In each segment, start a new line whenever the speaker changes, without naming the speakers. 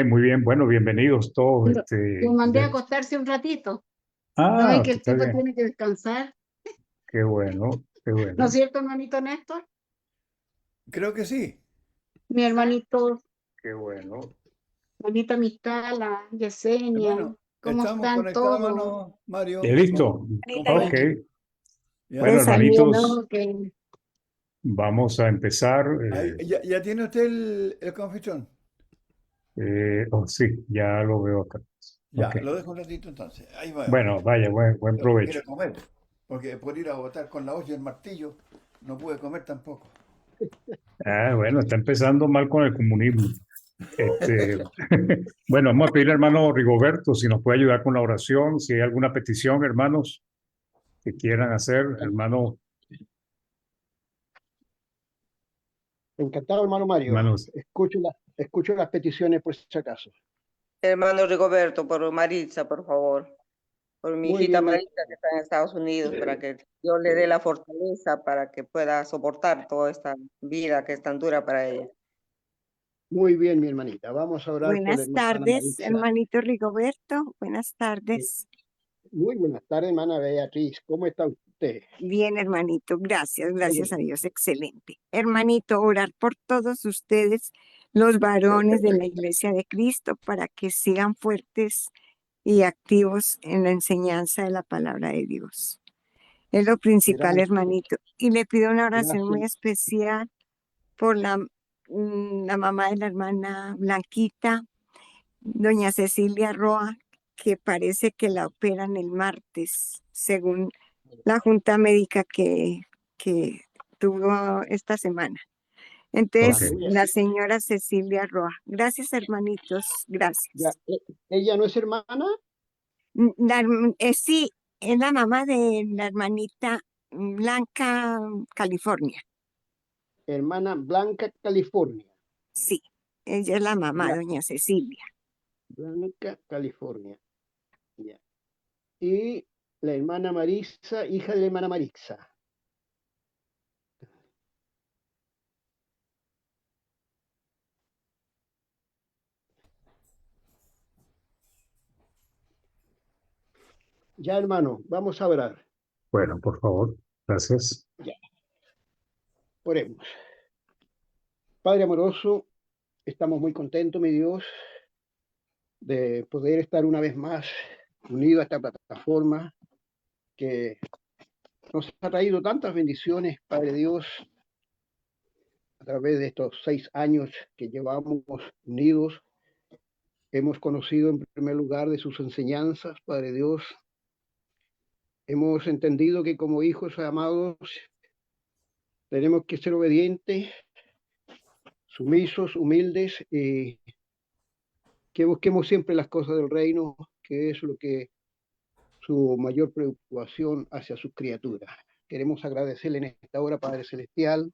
muy bien. Bueno, bienvenidos todos.
Lo mandé a acostarse un ratito. Ya ven que el
Está
tipo
bien.
tiene que descansar.
Qué bueno, qué
¿No es
bueno,
cierto, hermanito Néstor?
Creo que sí.
Mi hermanito,
qué bueno.
hermanita Mistala, Yesenia,
Hermano,
¿cómo
estamos
están
conectados,
todos?
hermano Mario,
¿Listo?
Ahorita
Ok.
ya.
¿ya?
Bueno,
Les saludo.
hermanitos,
Ok.
vamos a empezar.
¿Ya tiene usted el confichón?
Oh, sí, ya lo veo acá. Ok.
Ya, lo dejo un ratito entonces. Ahí va.
Bueno, vaya, buen
Lo que
provecho.
quiere comer. Porque por ir a botar con la olla y el martillo, no pude comer tampoco.
Bueno, está empezando mal con el comunismo. Este, bueno, vamos a pedir al hermano Rigoberto si nos puede ayudar con la oración, si hay alguna petición, hermanos, que quieran hacer, hermano,
Encantado, hermano Mario.
hermanos.
Escucho las peticiones por si acaso.
Hermano Rigoberto, por Maritza, por favor. Por mi
Muy
hijita
bien,
Maritza que está en Estados Unidos, para que Dios le dé la fortaleza para que pueda soportar toda esta vida que es tan dura para ella.
muy bien, mi hermanita. Vamos a orar por la
Buenas
hermana
tardes,
Maritza.
hermanito Rigoberto. Buenas tardes.
Muy buenas tardes, hermana Beatriz. ¿Cómo está usted?
Bien, hermanito. Gracias,
Qué
gracias a
bueno.
Dios. Excelente. Hermanito, orar por todos ustedes, los varones de la Iglesia de Cristo, para que sigan fuertes y activos en la enseñanza de la palabra de Dios. Es lo principal,
Gracias,
hermanito. Y le pido una oración
gracias.
muy especial por la mamá de la hermana Blanquita, doña Cecilia Roa, que parece que la operan el martes, según la junta médica que tuvo esta semana.
Ok.
Entonces,
Aleluya.
la señora Cecilia Roa. Gracias, hermanitos.
Ya,
Gracias.
¿ella no es hermana?
Sí, es la mamá de la hermanita Blanca, California.
Hermana Blanca, California.
Sí, ella es la mamá,
Ya,
doña Cecilia.
Blanca, California. Ya. Y la hermana Marisa, hija de la hermana Marisa. Ya, hermano, vamos a orar.
Bueno, por favor, gracias.
Ya, oremos. Padre amoroso, estamos muy contentos, mi Dios, de poder estar una vez más unido a esta plataforma que nos ha traído tantas bendiciones, Padre Dios, a través de estos 6 años que llevamos unidos. Hemos conocido en primer lugar de sus enseñanzas, Padre Dios. Hemos entendido que como hijos amados tenemos que ser obedientes, sumisos, humildes, y que busquemos siempre las cosas del reino, que es lo que su mayor preocupación hacia sus criaturas. Queremos agradecerle en esta hora, Padre Celestial,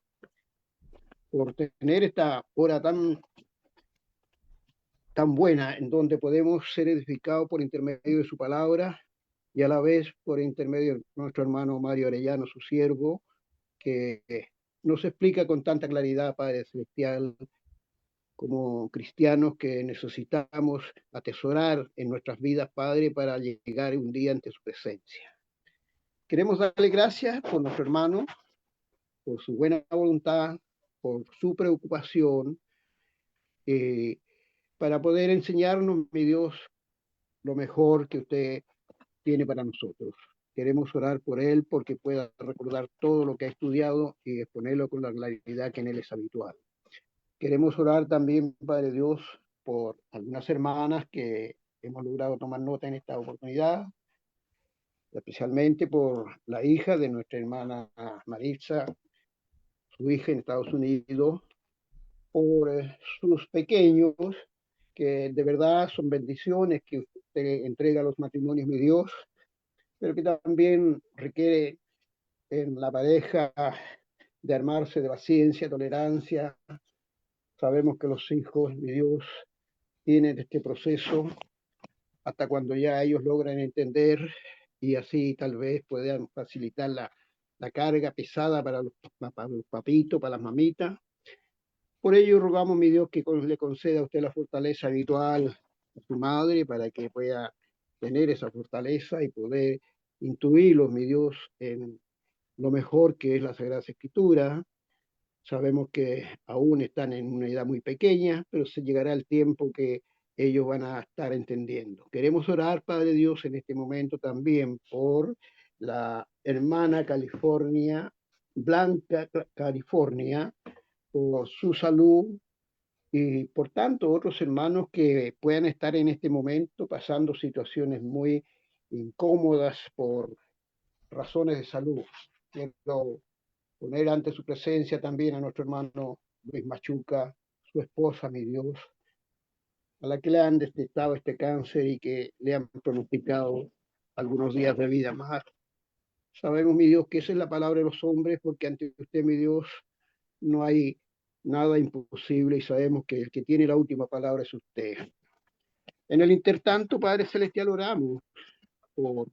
por tener esta hora tan buena en donde podemos ser edificados por intermedio de su palabra y a la vez por intermedio de nuestro hermano Mario Arellano, su siervo, que nos explica con tanta claridad, Padre Celestial, como cristianos que necesitamos atesorar en nuestras vidas, Padre, para llegar un día ante su presencia. Queremos darle gracias por nuestro hermano, por su buena voluntad, por su preocupación, eh, para poder enseñarnos, mi Dios, lo mejor que usted tiene para nosotros. Queremos orar por él porque pueda recordar todo lo que ha estudiado y exponerlo con la claridad que en él es habitual. Queremos orar también, Padre Dios, por algunas hermanas que hemos logrado tomar nota en esta oportunidad, especialmente por la hija de nuestra hermana Maritza, su hija en Estados Unidos, por sus pequeños, que de verdad son bendiciones que usted entrega a los matrimonios, mi Dios, pero que también requiere en la pareja de armarse de paciencia, tolerancia. Sabemos que los hijos, mi Dios, tienen este proceso hasta cuando ya ellos logran entender y así tal vez puedan facilitar la carga pesada para los papitos, para las mamitas. Por ello rogamos, mi Dios, que le conceda a usted la fortaleza habitual a su madre para que pueda tener esa fortaleza y poder intuirlos, mi Dios, en lo mejor que es la Sagrada Escritura. Sabemos que aún están en una edad muy pequeña, pero se llegará el tiempo que ellos van a estar entendiendo. Queremos orar, Padre Dios, en este momento también por la hermana California, Blanca California, por su salud y por tanto otros hermanos que puedan estar en este momento pasando situaciones muy incómodas por razones de salud. Quiero poner ante su presencia también a nuestro hermano Luis Machuca, su esposa, mi Dios, a la que le han detectado este cáncer y que le han pronosticado algunos días de vida más. Sabemos, mi Dios, que esa es la palabra de los hombres, porque ante usted, mi Dios, no hay nada imposible y sabemos que el que tiene la última palabra es usted. En el intertanto, Padre Celestial, oramos por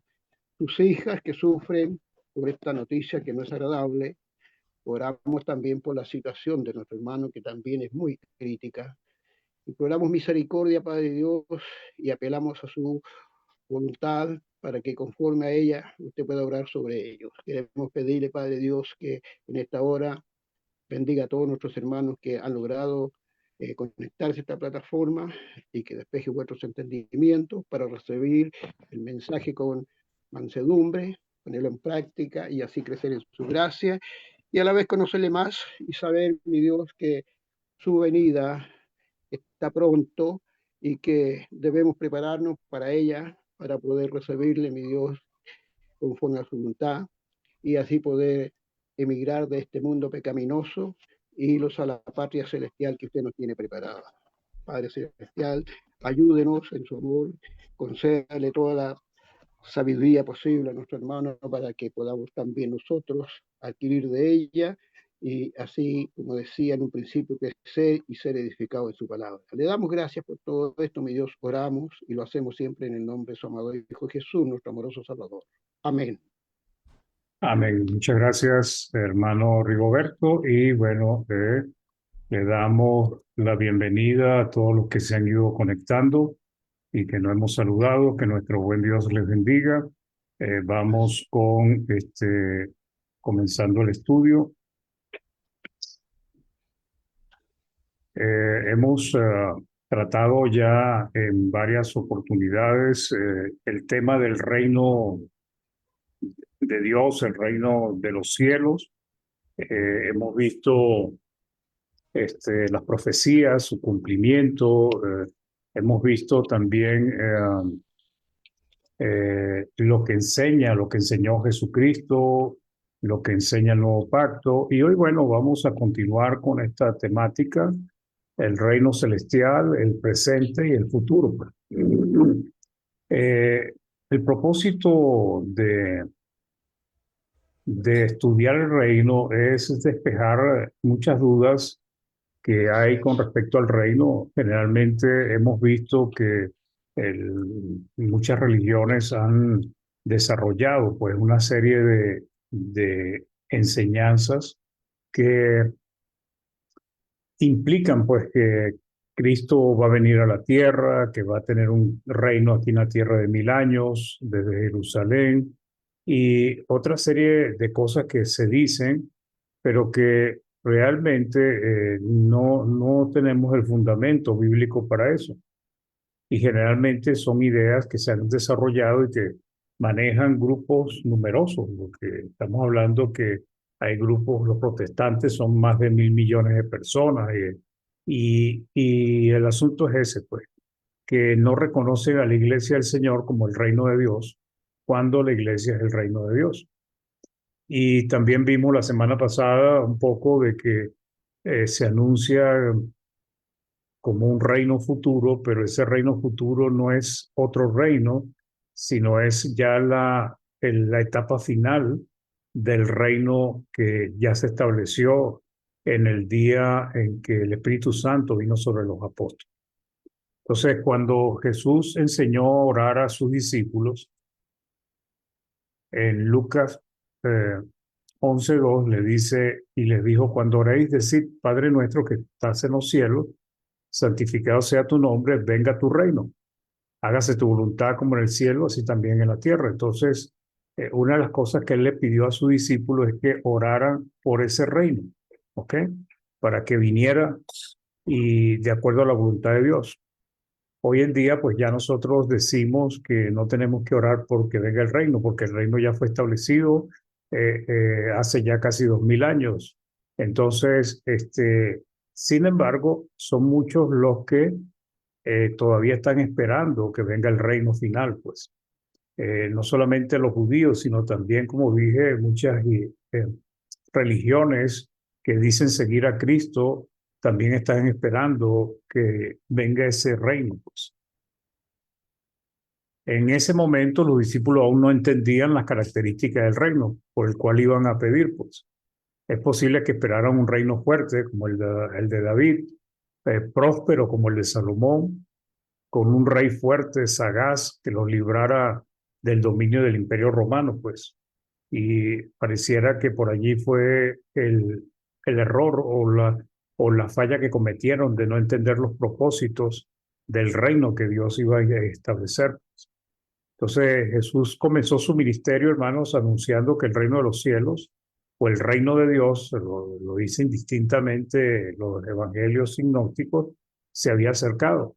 sus hijas que sufren por esta noticia que no es agradable. Oramos también por la situación de nuestro hermano, que también es muy crítica. Imploramos misericordia, Padre Dios, y apelamos a su voluntad para que conforme a ella usted pueda orar sobre ellos. Queremos pedirle, Padre Dios, que en esta hora bendiga a todos nuestros hermanos que han logrado conectarse a esta plataforma y que despeje vuestros entendimientos para recibir el mensaje con mansedumbre, ponerlo en práctica y así crecer en su gracia y a la vez conocerle más y saber, mi Dios, que su venida está pronto y que debemos prepararnos para ella, para poder recibirle, mi Dios, conforme a su voluntad y así poder emigrar de este mundo pecaminoso y irlos a la patria celestial que usted nos tiene preparada. Padre Celestial, ayúdenos en su amor, concédale toda la sabiduría posible a nuestro hermano para que podamos también nosotros adquirir de ella y así, como decía en un principio, crecer y ser edificado en su palabra. Le damos gracias por todo esto, mi Dios, oramos y lo hacemos siempre en el nombre de su amado Hijo Jesús, nuestro amoroso Salvador. Amén.
Amén. Muchas gracias, hermano Rigoberto. Y bueno, le damos la bienvenida a todos los que se han ido conectando y que no hemos saludado. Que nuestro buen Dios les bendiga. Vamos con comenzando el estudio. Hemos tratado ya en varias oportunidades el tema del reino de Dios, el reino de los cielos. Hemos visto las profecías, su cumplimiento. Hemos visto también lo que enseñó Jesucristo, lo que enseña el Nuevo Pacto. Y hoy, bueno, vamos a continuar con esta temática, el reino celestial, el presente y el futuro. El propósito de estudiar el reino es despejar muchas dudas que hay con respecto al reino. Generalmente hemos visto que muchas religiones han desarrollado pues una serie de enseñanzas que implican pues que Cristo va a venir a la tierra, que va a tener un reino aquí en la tierra de 1000 años, desde Jerusalén, y otra serie de cosas que se dicen, pero que realmente no tenemos el fundamento bíblico para eso. Y generalmente son ideas que se han desarrollado y que manejan grupos numerosos, porque estamos hablando que hay grupos, los protestantes son más de 1000 millones de personas, y el asunto es ese, pues, que no reconocen a la iglesia del Señor como el reino de Dios, cuando la iglesia es el reino de Dios. Y también vimos la semana pasada un poco de que se anuncia como un reino futuro, pero ese reino futuro no es otro reino, sino es ya la etapa final del reino que ya se estableció en el día en que el Espíritu Santo vino sobre los apóstoles. Entonces, cuando Jesús enseñó a orar a sus discípulos, en Lucas 11:2 le dice, y les dijo, cuando oréis, decid, Padre nuestro que estás en los cielos, santificado sea tu nombre, venga tu reino. Hágase tu voluntad como en el cielo, así también en la tierra. Entonces, una de las cosas que él le pidió a sus discípulos es que oraran por ese reino, ¿ok? Para que viniera y de acuerdo a la voluntad de Dios. Hoy en día, pues ya nosotros decimos que no tenemos que orar porque venga el reino, porque el reino ya fue establecido hace ya casi 2000 años. Entonces, sin embargo, son muchos los que todavía están esperando que venga el reino final, pues. No solamente los judíos, sino también, como dije, muchas religiones que dicen seguir a Cristo también están esperando que venga ese reino, pues. En ese momento los discípulos aún no entendían las características del reino por el cual iban a pedir, pues. Es posible que esperaran un reino fuerte como el de David, próspero como el de Salomón, con un rey fuerte, sagaz, que los librara del dominio del Imperio Romano, pues. Y pareciera que por allí fue el error o la falla que cometieron de no entender los propósitos del reino que Dios iba a establecer. Entonces Jesús comenzó su ministerio, hermanos, anunciando que el reino de los cielos o el reino de Dios, lo dicen distintamente los evangelios sinópticos, se había acercado.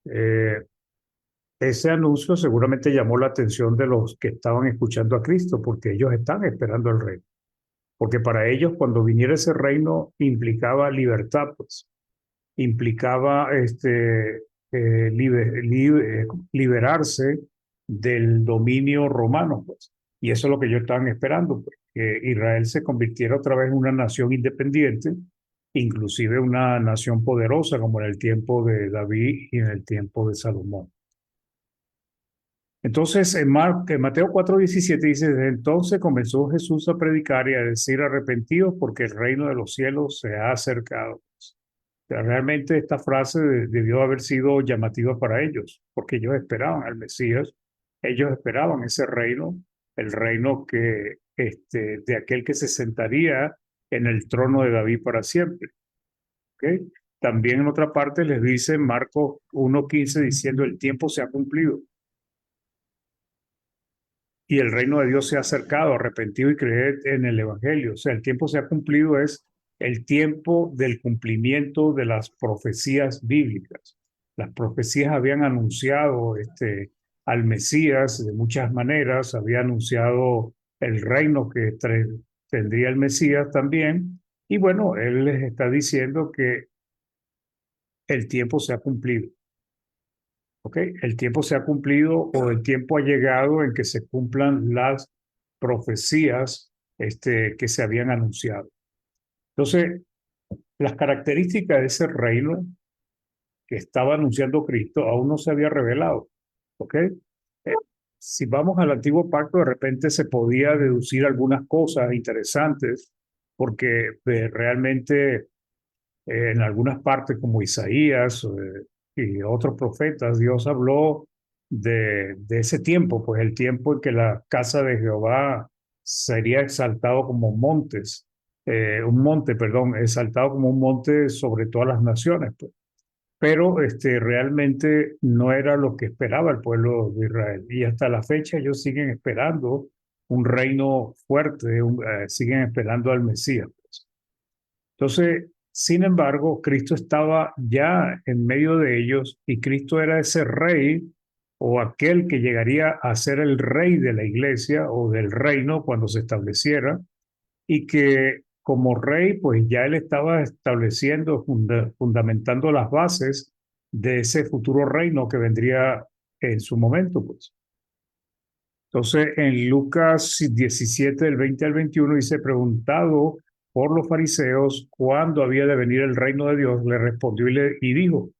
Ese anuncio seguramente llamó la atención de los que estaban escuchando a Cristo, porque ellos están esperando el reino. Porque para ellos, cuando viniera ese reino, implicaba libertad, pues. Implicaba liberarse del dominio romano, pues. Y eso es lo que ellos estaban esperando, pues, que Israel se convirtiera otra vez en una nación independiente, inclusive una nación poderosa, como en el tiempo de David y en el tiempo de Salomón. Entonces, en Mateo 4:17 dice, desde entonces comenzó Jesús a predicar y a decir, arrepentidos porque el reino de los cielos se ha acercado. O sea, realmente esta frase debió haber sido llamativa para ellos, porque ellos esperaban al Mesías, ellos esperaban ese reino, el reino de aquel que se sentaría en el trono de David para siempre. ¿Okay? También en otra parte les dice Marcos 1:15 diciendo, el tiempo se ha cumplido. Y el reino de Dios se ha acercado, arrepentido y creed en el Evangelio. O sea, el tiempo se ha cumplido es el tiempo del cumplimiento de las profecías bíblicas. Las profecías habían anunciado al Mesías de muchas maneras, había anunciado el reino que tendría el Mesías también. Y bueno, él les está diciendo que el tiempo se ha cumplido. ¿Okay? El tiempo se ha cumplido o el tiempo ha llegado en que se cumplan las profecías que se habían anunciado. Entonces, las características de ese reino que estaba anunciando Cristo aún no se había revelado. ¿Okay? Si vamos al antiguo pacto, de repente se podía deducir algunas cosas interesantes, porque realmente en algunas partes como Isaías y otros profetas, Dios habló de ese tiempo, pues el tiempo en que la casa de Jehová sería exaltado como montes, exaltado como un monte sobre todas las naciones, pues. Pero realmente no era lo que esperaba el pueblo de Israel. Y hasta la fecha ellos siguen esperando un reino fuerte, siguen esperando al Mesías, pues. Entonces, sin embargo, Cristo estaba ya en medio de ellos y Cristo era ese rey o aquel que llegaría a ser el rey de la iglesia o del reino cuando se estableciera y que como rey, pues ya él estaba estableciendo, fundamentando las bases de ese futuro reino que vendría en su momento, pues. Entonces, en Lucas 17, del 20 al 21, dice, preguntado por los fariseos cuándo había de venir el reino de Dios, le respondió y dijo,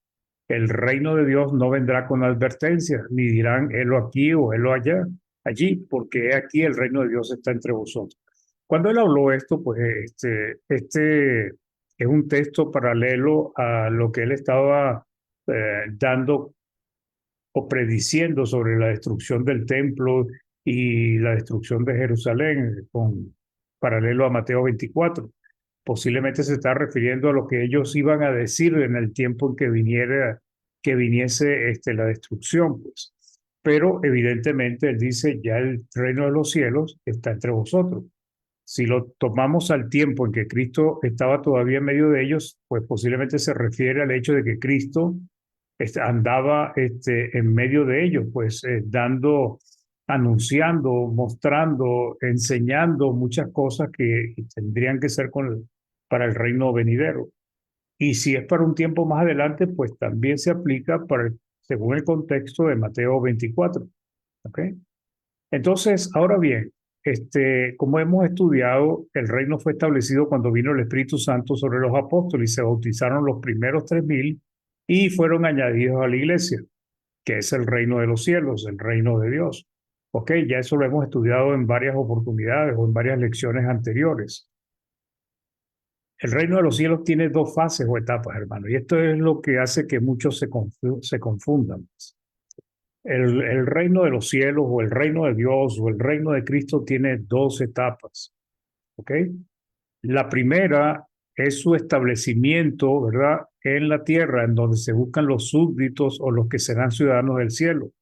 el reino de Dios no vendrá con advertencia, ni dirán, helo aquí o helo allí, porque aquí el reino de Dios está entre vosotros. Cuando él habló esto, pues este es un texto paralelo a lo que él estaba dando o prediciendo sobre la destrucción del templo y la destrucción de Jerusalén paralelo a Mateo 24. Posiblemente se está refiriendo a lo que ellos iban a decir en el tiempo en que viniese la destrucción, pues. Pero evidentemente él dice, ya el reino de los cielos está entre vosotros. Si lo tomamos al tiempo en que Cristo estaba todavía en medio de ellos, pues posiblemente se refiere al hecho de que Cristo andaba en medio de ellos, pues anunciando, mostrando, enseñando muchas cosas que tendrían que ser para el reino venidero. Y si es para un tiempo más adelante, pues también se aplica según el contexto de Mateo 24. ¿Ok? Entonces, ahora bien, como hemos estudiado, el reino fue establecido cuando vino el Espíritu Santo sobre los apóstoles y se bautizaron los primeros 3,000 y fueron añadidos a la iglesia, que es el reino de los cielos, el reino de Dios. Ok, ya eso lo hemos estudiado en varias oportunidades o en varias lecciones anteriores. El reino de los cielos tiene 2 fases o etapas, hermano, y esto es lo que hace que muchos se confundan. El reino de los cielos o el reino de Dios o el reino de Cristo tiene 2 etapas. ¿Ok? La primera es su establecimiento, ¿verdad?, en la tierra, en donde se buscan los súbditos o los que serán ciudadanos del cielo.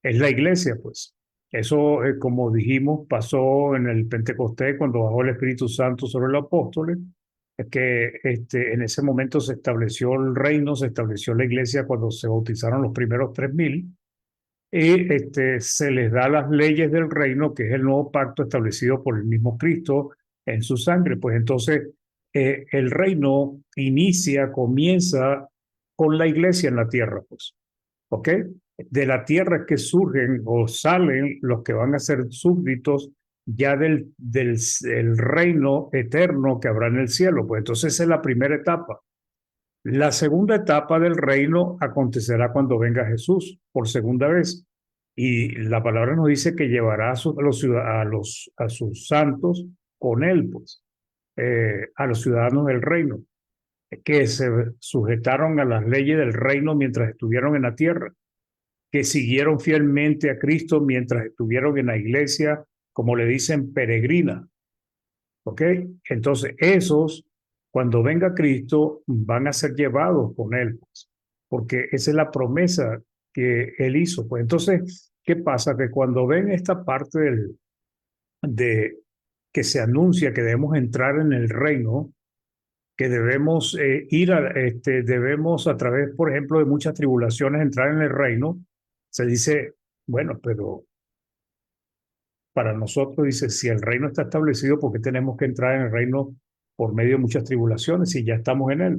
Es la iglesia, pues. Eso, como dijimos, pasó en el Pentecostés cuando bajó el Espíritu Santo sobre los apóstoles, es que en ese momento se estableció el reino, se estableció la iglesia cuando se bautizaron los primeros 3,000 y se les da las leyes del reino, que es el nuevo pacto establecido por el mismo Cristo en su sangre. Pues entonces el reino comienza con la iglesia en la tierra, pues. ¿Ok? De la tierra que surgen o salen los que van a ser súbditos ya del reino eterno que habrá en el cielo. Pues entonces esa es la primera etapa. La segunda etapa del reino acontecerá cuando venga Jesús por segunda vez. Y la palabra nos dice que llevará a sus santos con él, pues, a los ciudadanos del reino, que se sujetaron a las leyes del reino mientras estuvieron en la tierra, que siguieron fielmente a Cristo mientras estuvieron en la iglesia, como le dicen, peregrina. ¿Ok? Entonces, esos, cuando venga Cristo, van a ser llevados con él, pues, porque esa es la promesa que él hizo. Pues entonces, ¿qué pasa? Que cuando ven esta parte de que se anuncia que debemos entrar en el reino, que debemos debemos a través, por ejemplo, de muchas tribulaciones entrar en el reino, se dice, bueno, pero para nosotros dice, si el reino está establecido, ¿por qué tenemos que entrar en el reino por medio de muchas tribulaciones si ya estamos en él?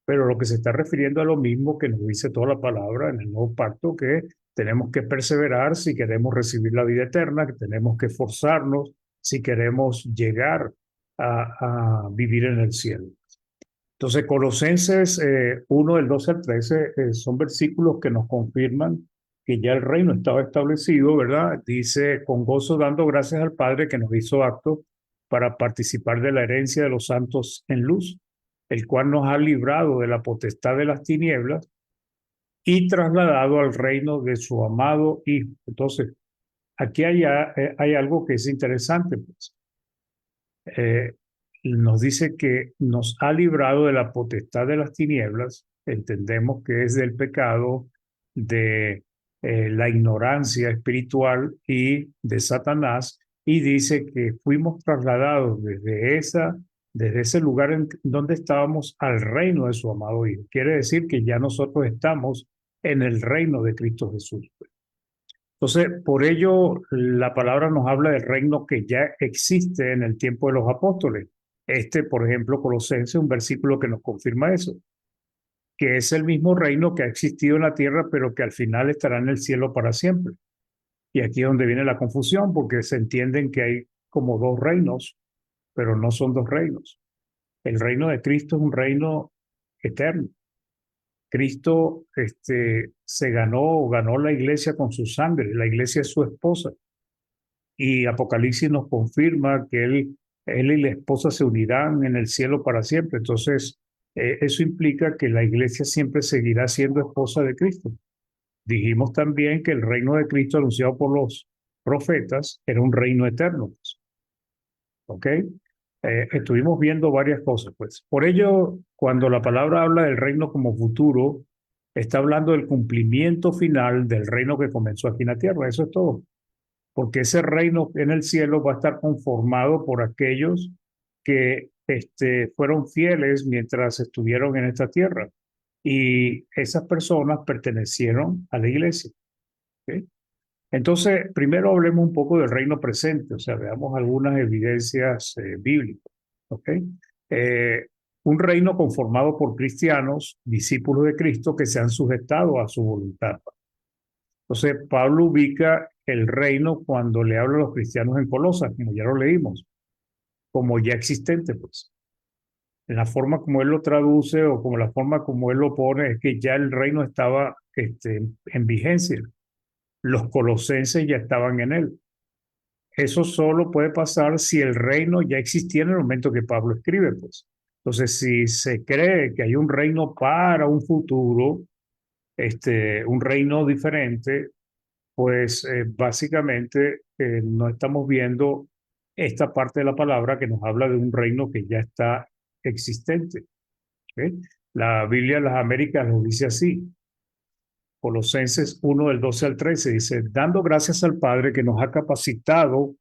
Pero lo que se está refiriendo a lo mismo que nos dice toda la palabra en el nuevo pacto, que tenemos que perseverar si queremos recibir la vida eterna, que tenemos que esforzarnos si queremos llegar a vivir en el cielo. Entonces, Colosenses 1, del 12 al 13, son versículos que nos confirman que ya el reino estaba establecido, ¿verdad? Dice, con gozo dando gracias al Padre que nos hizo apto para participar de la herencia de los santos en luz, el cual nos ha librado de la potestad de las tinieblas y trasladado al reino de su amado Hijo. Entonces, aquí hay algo que es interesante, pues. Nos dice que nos ha librado de la potestad de las tinieblas, entendemos que es del pecado, de la ignorancia espiritual y de Satanás, y dice que fuimos trasladados desde ese lugar en donde estábamos al reino de su amado Hijo. Quiere decir que ya nosotros estamos en el reino de Cristo Jesús. Entonces, por ello, la palabra nos habla del reino que ya existe en el tiempo de los apóstoles. Por ejemplo, Colosenses, un versículo que nos confirma eso, que es el mismo reino que ha existido en la tierra, pero que al final estará en el cielo para siempre. Y aquí es donde viene la confusión, porque se entienden que hay como 2 reinos, pero no son 2 reinos. El reino de Cristo es un reino eterno. Cristo ganó la iglesia con su sangre, la iglesia es su esposa. Y Apocalipsis nos confirma que él y la esposa se unirán en el cielo para siempre. Entonces, eso implica que la iglesia siempre seguirá siendo esposa de Cristo. Dijimos también que el reino de Cristo anunciado por los profetas era un reino eterno. ¿ok? Estuvimos viendo varias cosas, pues. Por ello, cuando la palabra habla del reino como futuro, está hablando del cumplimiento final del reino que comenzó aquí en la tierra. Eso es todo. Porque ese reino en el cielo va a estar conformado por aquellos que fueron fieles mientras estuvieron en esta tierra. Y esas personas pertenecieron a la iglesia. ¿Ok? Entonces, primero hablemos un poco del reino presente, o sea, veamos algunas evidencias bíblicas. ¿Ok? Un reino conformado por cristianos, discípulos de Cristo, que se han sujetado a su voluntad. Entonces, Pablo ubica el reino cuando le habla a los cristianos en Colosas, como ya lo leímos, como ya existente, pues. En la forma como él lo traduce o como la forma como él lo pone, es que ya el reino estaba en vigencia. Los colosenses ya estaban en él. Eso solo puede pasar si el reino ya existía en el momento que Pablo escribe, pues. Entonces, si se cree que hay un reino para un futuro, un reino diferente, pues básicamente no estamos viendo esta parte de la palabra que nos habla de un reino que ya está existente. ¿Ok? La Biblia de las Américas lo dice así. Colosenses 1 del 12 al 13 dice, dando gracias al Padre que nos ha capacitado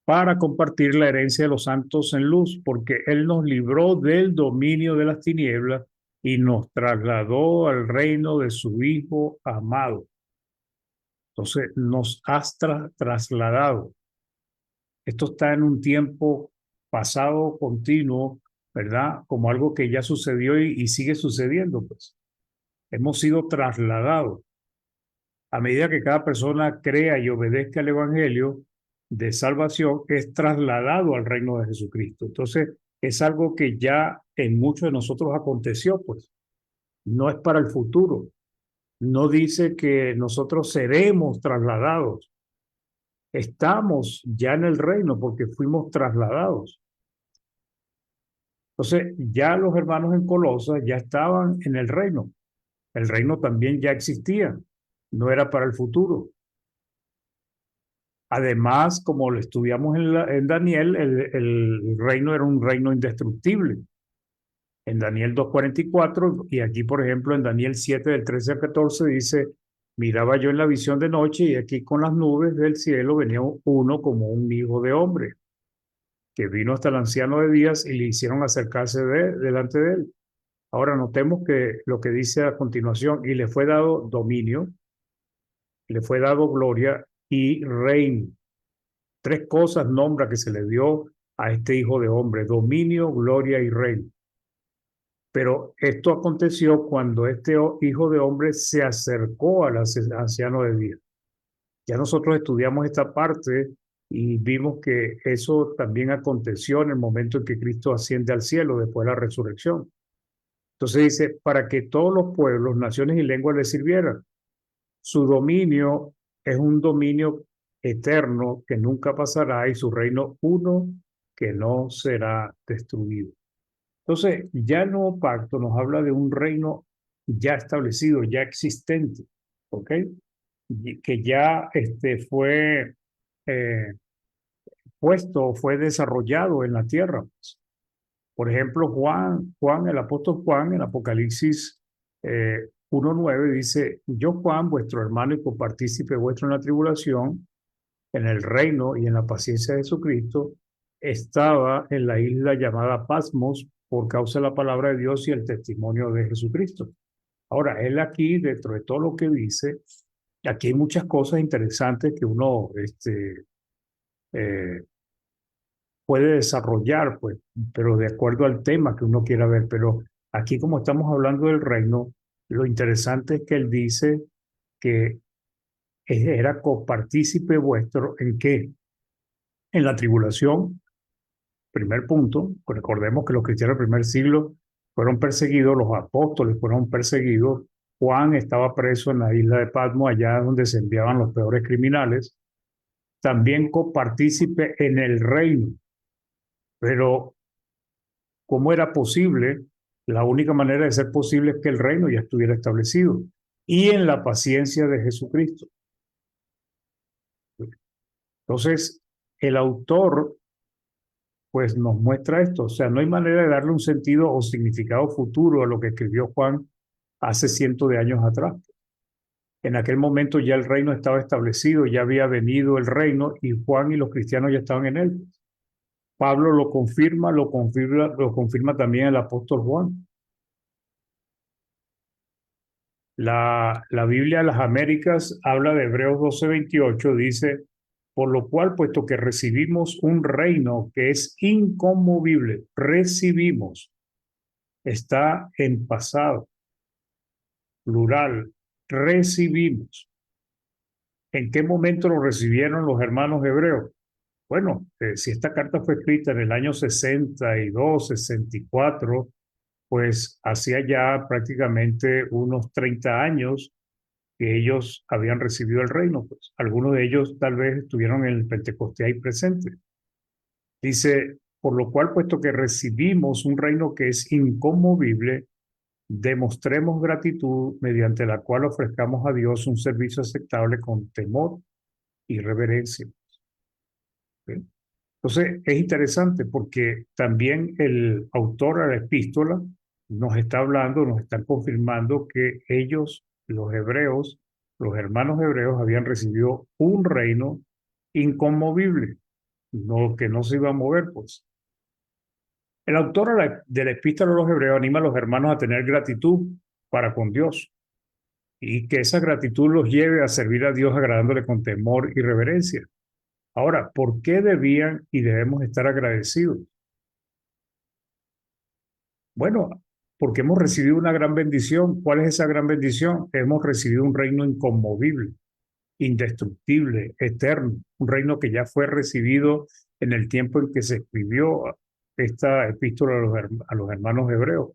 para compartir la herencia de los santos en luz, porque Él nos libró del dominio de las tinieblas y nos trasladó al reino de su Hijo amado. Entonces, nos has trasladado. Esto está en un tiempo pasado continuo, ¿verdad? Como algo que ya sucedió y sigue sucediendo, pues. Hemos sido trasladados. A medida que cada persona crea y obedezca el Evangelio de salvación, es trasladado al reino de Jesucristo. Entonces, es algo que ya en muchos de nosotros aconteció, pues. No es para el futuro. No dice que nosotros seremos trasladados. Estamos ya en el reino porque fuimos trasladados. Entonces, ya los hermanos en Colosas ya estaban en el reino. El reino también ya existía. No era para el futuro. Además, como lo estudiamos en Daniel, el reino era un reino indestructible. En Daniel 2:44, y aquí, por ejemplo, en Daniel 7, del 13 al 14, dice, miraba yo en la visión de noche y aquí con las nubes del cielo venía uno como un hijo de hombre, que vino hasta el anciano de días y le hicieron acercarse delante de él. Ahora notemos que lo que dice a continuación, y le fue dado dominio, le fue dado gloria y reino. Tres cosas nombra que se le dio a este hijo de hombre: dominio, gloria y reino. Pero esto aconteció cuando este hijo de hombre se acercó al anciano de días. Ya nosotros estudiamos esta parte y vimos que eso también aconteció en el momento en que Cristo asciende al cielo después de la resurrección. Entonces dice, para que todos los pueblos, naciones y lenguas le sirvieran. Su dominio es un dominio eterno que nunca pasará y su reino uno que no será destruido. Entonces, ya el nuevo pacto nos habla de un reino ya establecido, ya existente, ¿ok? Que ya fue puesto, fue desarrollado en la tierra. Por ejemplo, el apóstol Juan, en Apocalipsis 1:9 dice, yo Juan, vuestro hermano y copartícipe vuestro en la tribulación, en el reino y en la paciencia de Jesucristo, estaba en la isla llamada Patmos por causa de la palabra de Dios y el testimonio de Jesucristo. Ahora, él aquí, dentro de todo lo que dice, aquí hay muchas cosas interesantes que uno puede desarrollar, pues, pero de acuerdo al tema que uno quiera ver. Pero aquí, como estamos hablando del reino, lo interesante es que él dice que era copartícipe vuestro ¿en qué? En la tribulación. Primer punto, pues recordemos que los cristianos del primer siglo fueron perseguidos, los apóstoles fueron perseguidos, Juan estaba preso en la isla de Patmos, allá donde se enviaban los peores criminales, también copartícipe en el reino. Pero, ¿cómo era posible? La única manera de ser posible es que el reino ya estuviera establecido y en la paciencia de Jesucristo. Entonces, el autor pues nos muestra esto. O sea, no hay manera de darle un sentido o significado futuro a lo que escribió Juan hace cientos de años atrás. En aquel momento ya el reino estaba establecido, ya había venido el reino y Juan y los cristianos ya estaban en él. Pablo lo confirma también el apóstol Juan. La Biblia de las Américas habla de Hebreos 12:28, dice, por lo cual, puesto que recibimos un reino que es inconmovible, recibimos, está en pasado, plural, recibimos. ¿En qué momento lo recibieron los hermanos hebreos? Bueno, si esta carta fue escrita en el año 62, 64, pues hacía ya prácticamente unos 30 años que ellos habían recibido el reino. Pues algunos de ellos tal vez estuvieron en el Pentecostés ahí presentes. Dice, por lo cual, puesto que recibimos un reino que es inconmovible, demostremos gratitud mediante la cual ofrezcamos a Dios un servicio aceptable con temor y reverencia. ¿Sí? Entonces, es interesante porque también el autor de la epístola nos está hablando, nos está confirmando que ellos, los hebreos, los hermanos hebreos, habían recibido un reino inconmovible, no, que no se iba a mover, pues. El autor de la epístola a los hebreos anima a los hermanos a tener gratitud para con Dios y que esa gratitud los lleve a servir a Dios agradándole con temor y reverencia. Ahora, ¿por qué debían y debemos estar agradecidos? Bueno, porque hemos recibido una gran bendición. ¿Cuál es esa gran bendición? Hemos recibido un reino inconmovible, indestructible, eterno, un reino que ya fue recibido en el tiempo en que se escribió esta epístola a los hermanos hebreos.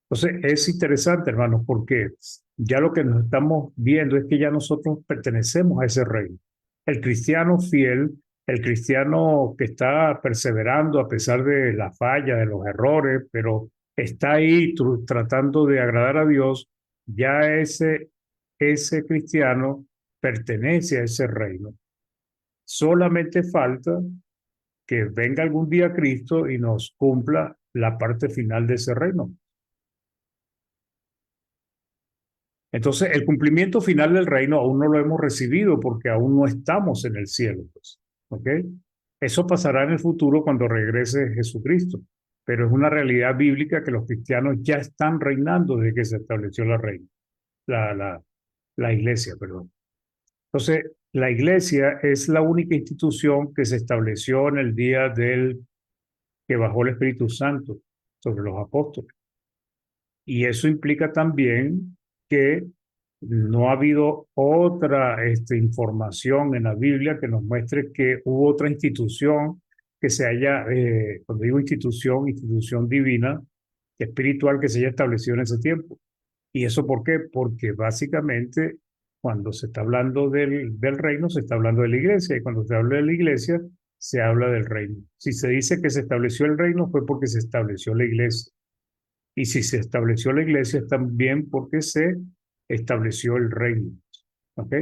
Entonces, es interesante, hermanos, porque ya lo que nos estamos viendo es que ya nosotros pertenecemos a ese reino. El cristiano fiel, el cristiano que está perseverando a pesar de la falla, de los errores, pero está ahí tratando de agradar a Dios, ya ese cristiano pertenece a ese reino. Solamente falta que venga algún día Cristo y nos cumpla la parte final de ese reino. Entonces, el cumplimiento final del reino aún no lo hemos recibido porque aún no estamos en el cielo. Pues, ¿ok? Eso pasará en el futuro cuando regrese Jesucristo, pero es una realidad bíblica que los cristianos ya están reinando desde que se estableció la iglesia, perdón. Entonces, la iglesia es la única institución que se estableció en el día del que bajó el Espíritu Santo sobre los apóstoles. Y eso implica también que no ha habido otra información en la Biblia que nos muestre que hubo otra institución que se haya, cuando digo institución divina, espiritual, que se haya establecido en ese tiempo. ¿Y eso por qué? Porque básicamente cuando se está hablando del reino, se está hablando de la iglesia, y cuando se habla de la iglesia, se habla del reino. Si se dice que se estableció el reino, fue porque se estableció la iglesia. Y si se estableció la iglesia, es también porque se estableció el reino. ¿Ok?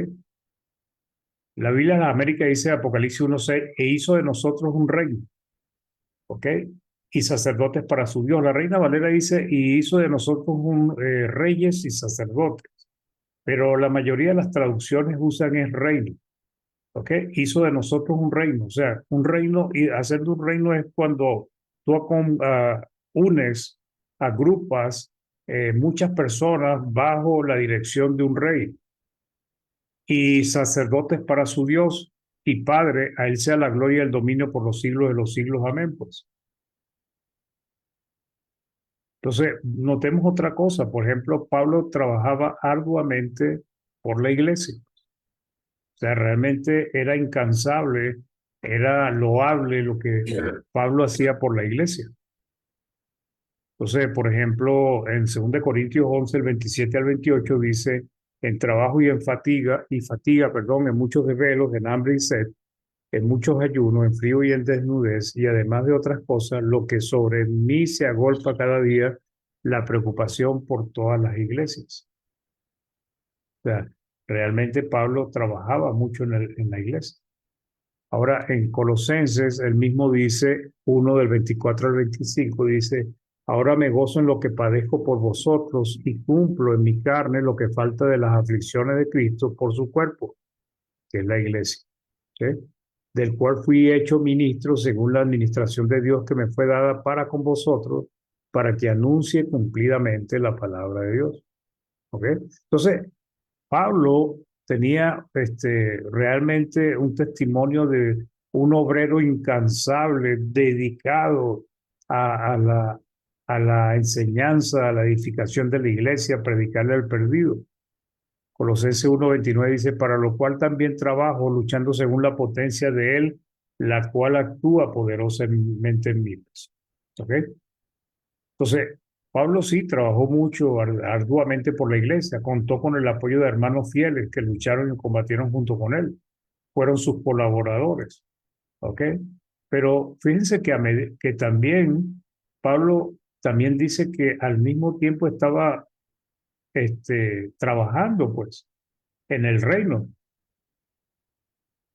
La Biblia de las Américas dice, Apocalipsis 1:6, e hizo de nosotros un reino. ¿Ok? Y sacerdotes para su Dios. La Reina Valera dice, y hizo de nosotros reyes y sacerdotes. Pero la mayoría de las traducciones usan es reino. ¿Ok? Hizo de nosotros un reino. O sea, un reino, y hacer de un reino es cuando tú unes, agrupas muchas personas bajo la dirección de un rey. Y sacerdotes para su Dios y Padre, a él sea la gloria y el dominio por los siglos de los siglos. Amén, pues. Entonces, notemos otra cosa. Por ejemplo, Pablo trabajaba arduamente por la iglesia. O sea, realmente era incansable, era loable lo que Pablo hacía por la iglesia. Entonces, por ejemplo, en 2 Corintios 11, el 27 al 28 dice, en trabajo y en fatiga, en muchos desvelos, en hambre y sed, en muchos ayunos, en frío y en desnudez, y además de otras cosas, lo que sobre mí se agolpa cada día, la preocupación por todas las iglesias. O sea, realmente Pablo trabajaba mucho en la iglesia. Ahora, en Colosenses, él mismo dice, 1 del 24 al 25, dice, ahora me gozo en lo que padezco por vosotros y cumplo en mi carne lo que falta de las aflicciones de Cristo por su cuerpo, que es la iglesia, ¿sí? Del cual fui hecho ministro según la administración de Dios que me fue dada para con vosotros, para que anuncie cumplidamente la palabra de Dios. ¿Ok? Entonces, Pablo tenía realmente un testimonio de un obrero incansable, dedicado a la enseñanza, a la edificación de la iglesia, a predicarle al perdido. Colosenses 1:29 dice, para lo cual también trabajo, luchando según la potencia de él, la cual actúa poderosamente en mí. ¿Ok? Entonces, Pablo sí trabajó mucho, arduamente por la iglesia, contó con el apoyo de hermanos fieles que lucharon y combatieron junto con él, fueron sus colaboradores, ¿ok? Pero fíjense que también Pablo también dice que al mismo tiempo estaba trabajando pues en el reino.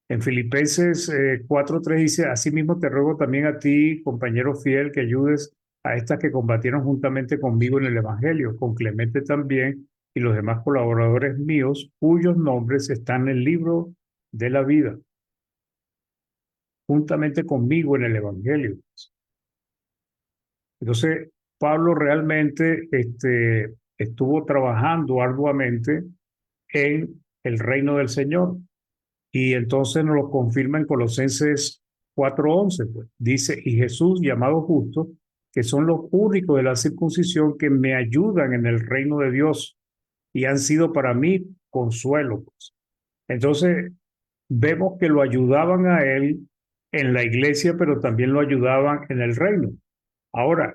En Filipenses 4:3 dice, asimismo te ruego también a ti, compañero fiel, que ayudes a estas que combatieron juntamente conmigo en el Evangelio, con Clemente también y los demás colaboradores míos, cuyos nombres están en el libro de la vida, juntamente conmigo en el Evangelio. Entonces, Pablo realmente estuvo trabajando arduamente en el reino del Señor. Y entonces nos lo confirma en Colosenses 4:11, pues. Dice, y Jesús, llamado justo, que son los únicos de la circuncisión que me ayudan en el reino de Dios y han sido para mí consuelo, pues. Entonces, vemos que lo ayudaban a él en la iglesia, pero también lo ayudaban en el reino. Ahora,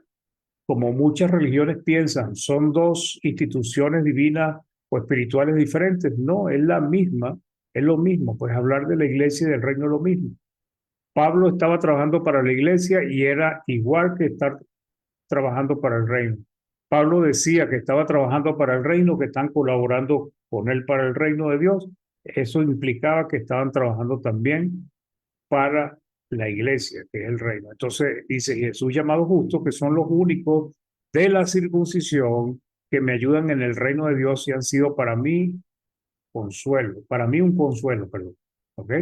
como muchas religiones piensan, son dos instituciones divinas o espirituales diferentes. No, es la misma, es lo mismo, pues hablar de la iglesia y del reino es lo mismo. Pablo estaba trabajando para la iglesia y era igual que estar trabajando para el reino. Pablo decía que estaba trabajando para el reino, que están colaborando con él para el reino de Dios. Eso implicaba que estaban trabajando también para la iglesia, que es el reino. Entonces dice Jesús llamado justo, que son los únicos de la circuncisión que me ayudan en el reino de Dios y han sido para mí consuelo, para mí un consuelo, perdón. ¿Ok?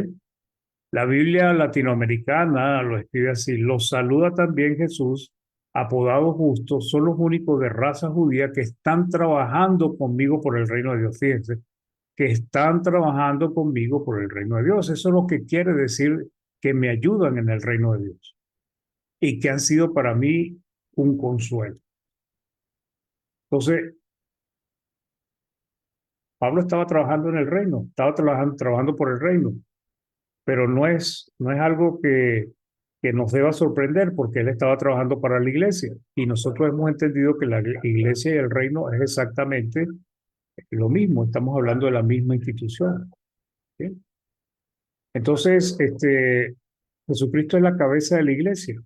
La Biblia latinoamericana lo escribe así, los saluda también Jesús, apodado justo, son los únicos de raza judía que están trabajando conmigo por el reino de Dios. Fíjense, que están trabajando conmigo por el reino de Dios. Eso es lo que quiere decir que me ayudan en el reino de Dios y que han sido para mí un consuelo. Entonces, Pablo estaba trabajando en el reino, estaba trabajando por el reino, pero no es algo que nos deba sorprender porque él estaba trabajando para la iglesia y nosotros hemos entendido que la iglesia y el reino es exactamente lo mismo, estamos hablando de la misma institución. ¿Sí? Entonces, Jesucristo es la cabeza de la iglesia.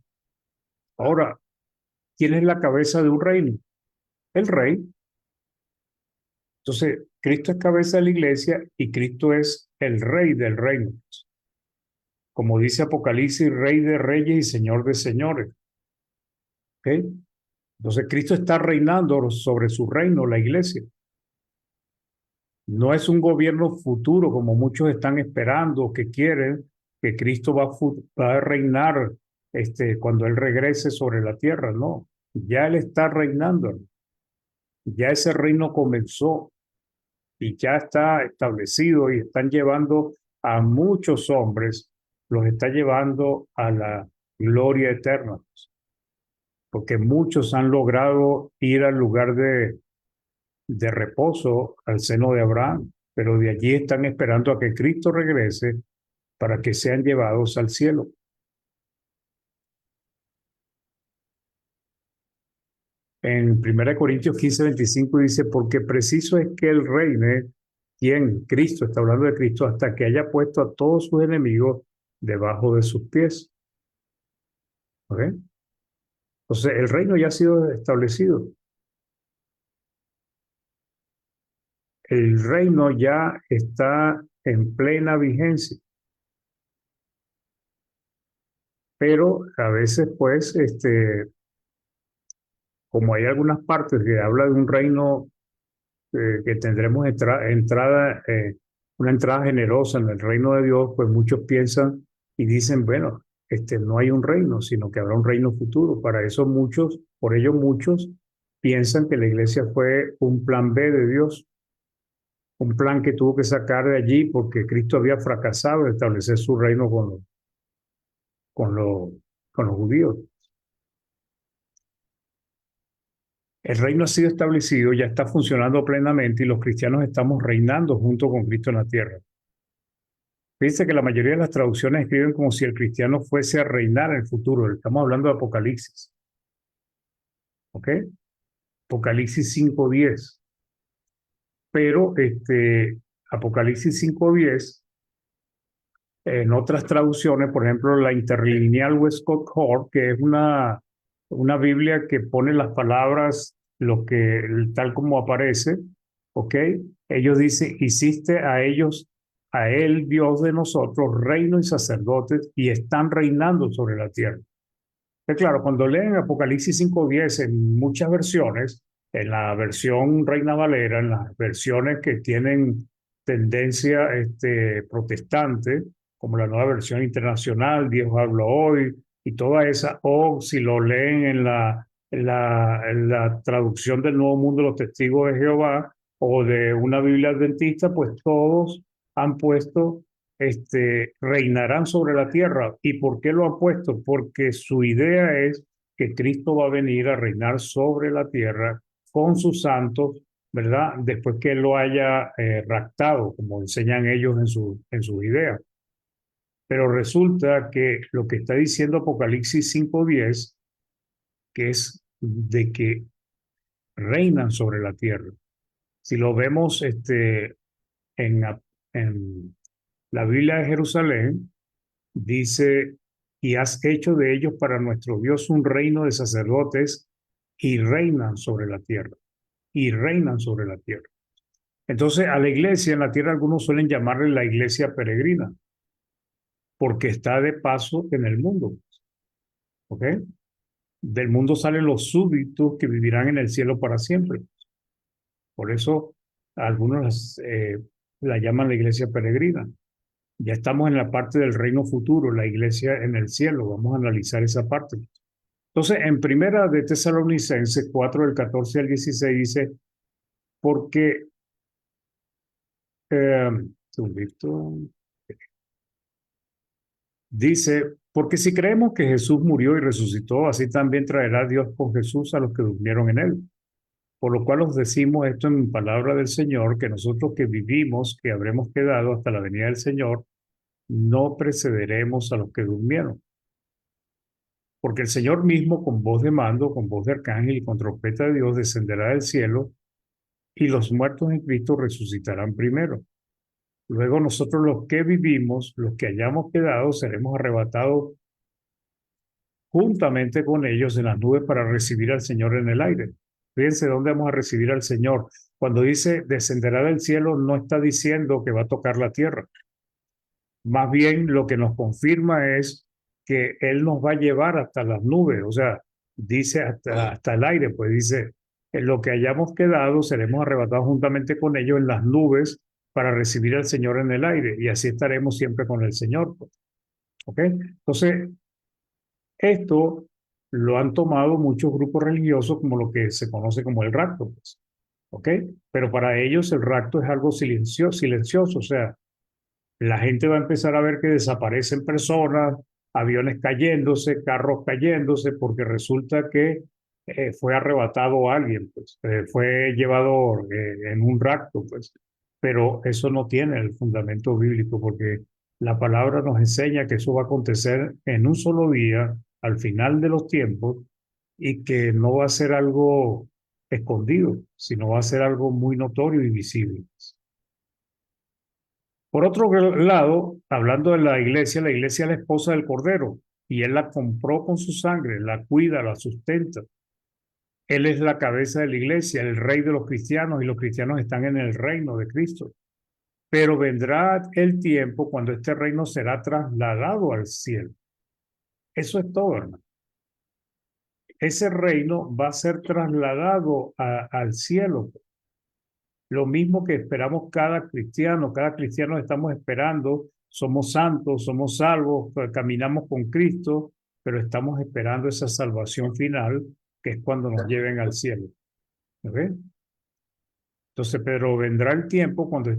Ahora, ¿quién es la cabeza de un reino? El rey. Entonces, Cristo es cabeza de la iglesia y Cristo es el rey del reino. Como dice Apocalipsis, rey de reyes y señor de señores. ¿Ok? Entonces, Cristo está reinando sobre su reino, la iglesia. No es un gobierno futuro como muchos están esperando, que quieren que Cristo va a reinar cuando Él regrese sobre la tierra. No, ya Él está reinando. Ya ese reino comenzó y ya está establecido y están llevando a muchos hombres, los está llevando a la gloria eterna, porque muchos han logrado ir al lugar de reposo, al seno de Abraham, pero de allí están esperando a que Cristo regrese para que sean llevados al cielo. En 1 Corintios 15:25 dice, porque preciso es que Él reine, ¿quién? Cristo, está hablando de Cristo, hasta que haya puesto a todos sus enemigos debajo de sus pies. ¿Ok? Entonces, el reino ya ha sido establecido. El reino ya está en plena vigencia. pero a veces pues como hay algunas partes que habla de un reino que tendremos una entrada generosa en el reino de Dios, pues muchos piensan y dicen, bueno, no hay un reino, sino que habrá un reino futuro. Para eso por ello muchos piensan que la iglesia fue un plan B de Dios, un plan que tuvo que sacar de allí porque Cristo había fracasado en establecer su reino con los, con los judíos. El reino ha sido establecido, ya está funcionando plenamente y los cristianos estamos reinando junto con Cristo en la tierra. Fíjense que la mayoría de las traducciones escriben como si el cristiano fuese a reinar en el futuro. Estamos hablando de Apocalipsis. ¿Ok? Apocalipsis 5:10. Pero Apocalipsis 5:10, en otras traducciones, por ejemplo, la interlineal Westcott Hort, que es una Biblia que pone las palabras tal como aparece, ¿ok? Ellos dicen, hiciste a él, Dios de nosotros, reino y sacerdotes, y están reinando sobre la tierra. Claro, cuando leen Apocalipsis 5:10 en muchas versiones, en la versión Reina Valera, en las versiones que tienen tendencia protestante, como la nueva versión internacional, Dios habló hoy, y toda esa, o si lo leen en la traducción del Nuevo Mundo de los Testigos de Jehová, o de una Biblia adventista, pues todos han puesto reinarán sobre la tierra. ¿Y por qué lo han puesto? Porque su idea es que Cristo va a venir a reinar sobre la tierra con sus santos, ¿verdad? Después que él lo haya raptado, como enseñan ellos en sus ideas. Pero resulta que lo que está diciendo Apocalipsis 5:10, que es de que reinan sobre la tierra. Si lo vemos en la Biblia de Jerusalén, dice, y has hecho de ellos para nuestro Dios un reino de sacerdotes y reinan sobre la tierra. Y reinan sobre la tierra. Entonces, a la iglesia en la tierra algunos suelen llamarle la iglesia peregrina, porque está de paso en el mundo. ¿Ok? Del mundo salen los súbditos que vivirán en el cielo para siempre. Por eso algunos la llaman la iglesia peregrina. Ya estamos en la parte del reino futuro, la iglesia en el cielo. Vamos a analizar esa parte. Entonces, en primera de Tesalonicenses 4, del 14 al 16, dice, porque, dice, porque si creemos que Jesús murió y resucitó, así también traerá Dios con Jesús a los que durmieron en él. Por lo cual os decimos esto en palabra del Señor, que nosotros que vivimos, que habremos quedado hasta la venida del Señor, no precederemos a los que durmieron. Porque el Señor mismo, con voz de mando, con voz de arcángel y con trompeta de Dios, descenderá del cielo, y los muertos en Cristo resucitarán primero. Luego nosotros los que vivimos, los que hayamos quedado, seremos arrebatados juntamente con ellos en las nubes para recibir al Señor en el aire. Fíjense dónde vamos a recibir al Señor. Cuando dice descenderá del cielo, no está diciendo que va a tocar la tierra. Más bien lo que nos confirma es que Él nos va a llevar hasta las nubes, o sea, dice hasta el aire, pues dice, en lo que hayamos quedado seremos arrebatados juntamente con ellos en las nubes para recibir al Señor en el aire, y así estaremos siempre con el Señor. Pues. ¿Ok? Entonces, esto lo han tomado muchos grupos religiosos como lo que se conoce como el rapto. Pues. ¿Ok? Pero para ellos el rapto es algo silencioso, o sea, la gente va a empezar a ver que desaparecen personas, aviones cayéndose, carros cayéndose, porque resulta que fue arrebatado a alguien, pues, fue llevado en un rapto, pues. Pero eso no tiene el fundamento bíblico, porque la palabra nos enseña que eso va a acontecer en un solo día, al final de los tiempos, y que no va a ser algo escondido, sino va a ser algo muy notorio y visible. Por otro lado, hablando de la iglesia es la esposa del Cordero, y él la compró con su sangre, la cuida, la sustenta. Él es la cabeza de la iglesia, el rey de los cristianos, y los cristianos están en el reino de Cristo. Pero vendrá el tiempo cuando este reino será trasladado al cielo. Eso es todo, hermano. Ese reino va a ser trasladado al cielo. Lo mismo que esperamos cada cristiano estamos esperando, somos santos, somos salvos, caminamos con Cristo, pero estamos esperando esa salvación final, que es cuando nos lleven al cielo. ¿Ok? Entonces, pero vendrá el tiempo cuando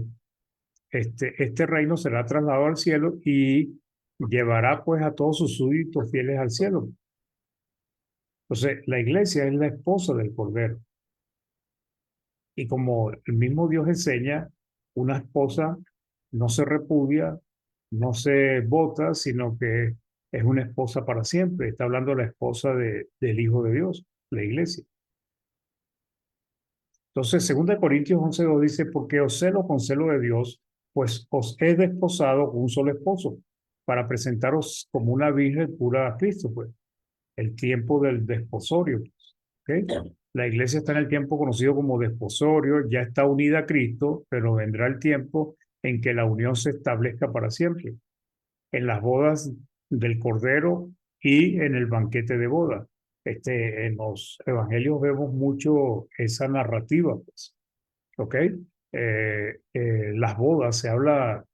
este reino será trasladado al cielo y llevará pues a todos sus súbditos fieles al cielo. Entonces, la iglesia es la esposa del Cordero. Y como el mismo Dios enseña, una esposa no se repudia, no se vota, sino que es una esposa para siempre. Está hablando de la esposa del Hijo de Dios, la iglesia. Entonces, 2 Corintios 11:2 dice, porque os celo con celo de Dios, pues os he desposado con un solo esposo, para presentaros como una virgen pura a Cristo, pues, el tiempo del desposorio. ¿Okay? La iglesia está en el tiempo conocido como desposorio, ya está unida a Cristo, pero vendrá el tiempo en que la unión se establezca para siempre, en las bodas del Cordero y en el banquete de boda. En los evangelios vemos mucho esa narrativa, pues, ¿ok? Las bodas,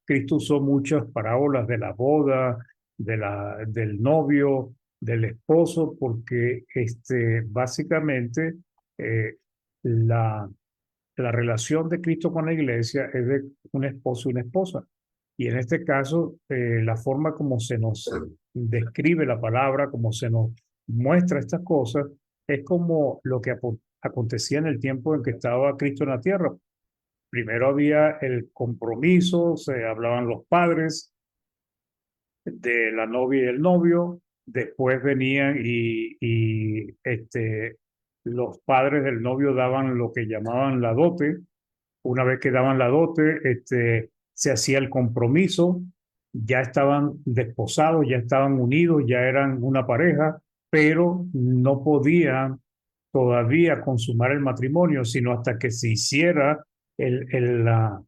Cristo usó muchas parábolas de la boda, del novio, del esposo, porque básicamente eh, la, la relación de Cristo con la iglesia es de un esposo y una esposa. Y en este caso, la forma como se nos describe la palabra, como se nos muestra estas cosas, es como lo que acontecía en el tiempo en que estaba Cristo en la tierra. Primero había el compromiso, se hablaban los padres de la novia y el novio, después venían los padres del novio daban lo que llamaban la dote. Una vez que daban la dote, se hacía el compromiso, ya estaban desposados, ya estaban unidos, ya eran una pareja, pero no podían todavía consumar el matrimonio, sino hasta que se hiciera la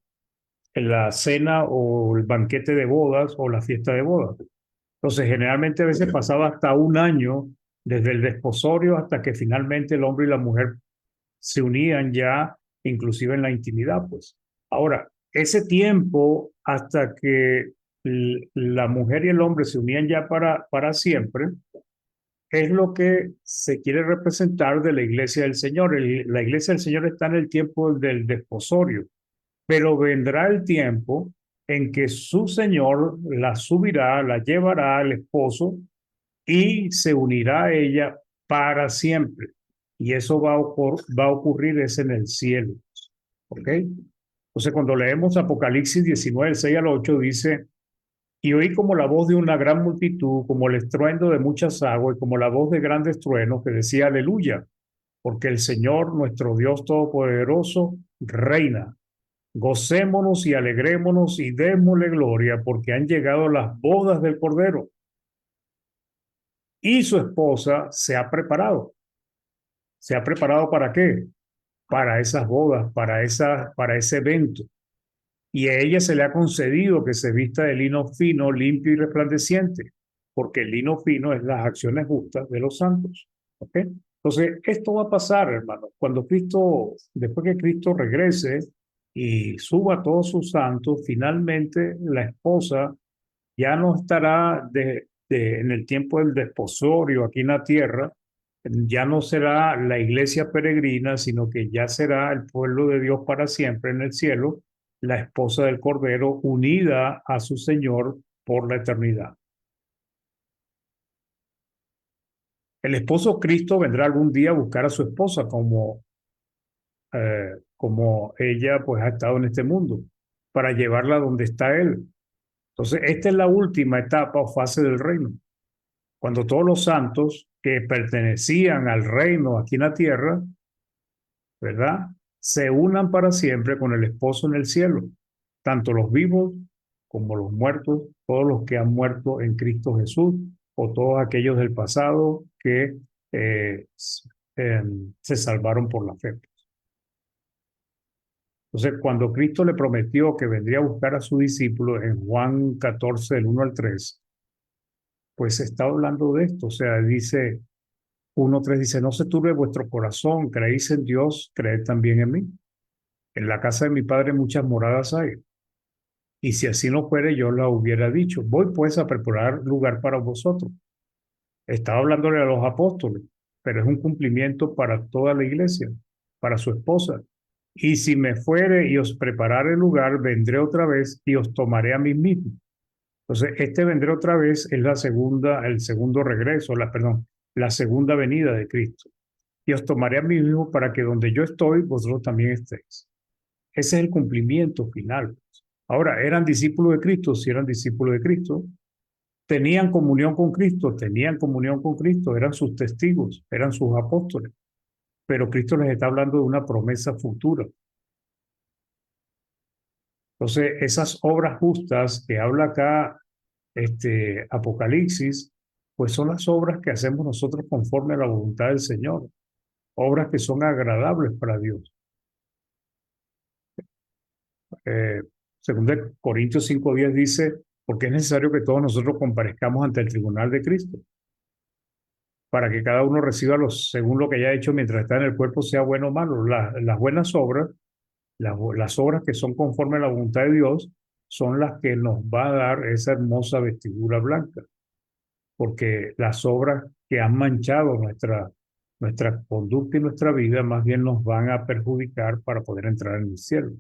cena o el banquete de bodas o la fiesta de bodas. Entonces, generalmente a veces pasaba hasta un año desde el desposorio hasta que finalmente el hombre y la mujer se unían ya, inclusive en la intimidad, pues. Ahora, ese tiempo hasta que la mujer y el hombre se unían ya para siempre, es lo que se quiere representar de la iglesia del Señor. La iglesia del Señor está en el tiempo del desposorio, pero vendrá el tiempo en que su Señor la subirá, la llevará al esposo y se unirá a ella para siempre. Y eso va a ocurrir es en el cielo. ¿Ok? Entonces, cuando leemos Apocalipsis 19, 6 al 8, dice, y oí como la voz de una gran multitud, como el estruendo de muchas aguas, y como la voz de grandes truenos, que decía, aleluya, porque el Señor, nuestro Dios Todopoderoso, reina. Gocémonos y alegrémonos y démosle gloria, porque han llegado las bodas del Cordero. Y su esposa se ha preparado. ¿Se ha preparado para qué? Para esas bodas, para ese evento. Y a ella se le ha concedido que se vista de lino fino, limpio y resplandeciente, porque el lino fino es las acciones justas de los santos. ¿Ok? Entonces, esto va a pasar, hermano. Después que Cristo regrese y suba a todos sus santos, finalmente la esposa ya no estará en el tiempo del desposorio aquí en la tierra, ya no será la iglesia peregrina, sino que ya será el pueblo de Dios para siempre en el cielo, la esposa del Cordero unida a su Señor por la eternidad. El esposo Cristo vendrá algún día a buscar a su esposa como ella pues ha estado en este mundo, para llevarla donde está él. Entonces, esta es la última etapa o fase del reino. Cuando todos los santos que pertenecían al reino aquí en la tierra, ¿verdad? Se unan para siempre con el esposo en el cielo, tanto los vivos como los muertos, todos los que han muerto en Cristo Jesús, o todos aquellos del pasado que se salvaron por la fe. Entonces, cuando Cristo le prometió que vendría a buscar a sus discípulos en Juan 14, del 1 al 3, pues está hablando de esto. O sea, dice 1:3, dice, no se turbe vuestro corazón, creéis en Dios, creed también en mí. En la casa de mi padre muchas moradas hay. Y si así no fuere, yo la hubiera dicho. Voy pues a preparar lugar para vosotros. Estaba hablándole a los apóstoles, pero es un cumplimiento para toda la iglesia, para su esposa. Y si me fuere y os preparare el lugar, vendré otra vez y os tomaré a mí mismo. Entonces, este vendré otra vez es el segundo regreso, la segunda venida de Cristo. Y os tomaré a mí mismo para que donde yo estoy, vosotros también estéis. Ese es el cumplimiento final. Ahora, ¿eran discípulos de Cristo? Si eran discípulos de Cristo. ¿Tenían comunión con Cristo? Tenían comunión con Cristo. Eran sus testigos, eran sus apóstoles. Pero Cristo les está hablando de una promesa futura. Entonces, esas obras justas que habla acá Apocalipsis, pues son las obras que hacemos nosotros conforme a la voluntad del Señor. Obras que son agradables para Dios. Según de Corintios 5:10 dice, porque es necesario que todos nosotros comparezcamos ante el tribunal de Cristo, para que cada uno reciba según lo que haya hecho mientras está en el cuerpo, sea bueno o malo. Las buenas obras, las obras que son conforme a la voluntad de Dios, son las que nos va a dar esa hermosa vestidura blanca, porque las obras que han manchado nuestra conducta y nuestra vida más bien nos van a perjudicar para poder entrar en el cielo.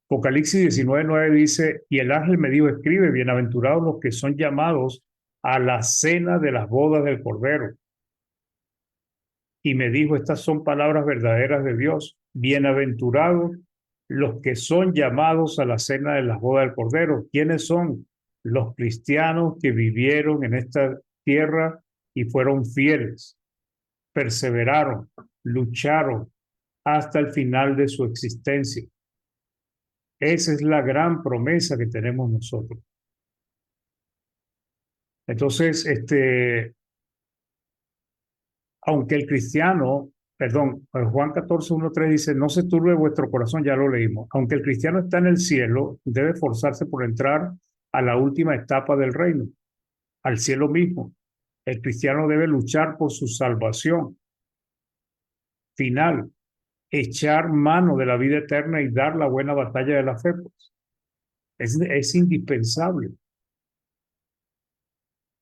Apocalipsis 19:9 dice, y el ángel me dijo, escribe, bienaventurados los que son llamados a la cena de las bodas del Cordero. Y me dijo, estas son palabras verdaderas de Dios, bienaventurados los que son llamados a la cena de las bodas del Cordero. ¿Quiénes son? Los cristianos que vivieron en esta tierra y fueron fieles, perseveraron, lucharon hasta el final de su existencia. Esa es la gran promesa que tenemos nosotros. Entonces, aunque el cristiano, Juan 14:1-3 dice, no se turbe vuestro corazón, ya lo leímos. Aunque el cristiano está en el cielo, debe esforzarse por entrar a la última etapa del reino, al cielo mismo. El cristiano debe luchar por su salvación final, echar mano de la vida eterna y dar la buena batalla de la fe. Pues. Es indispensable.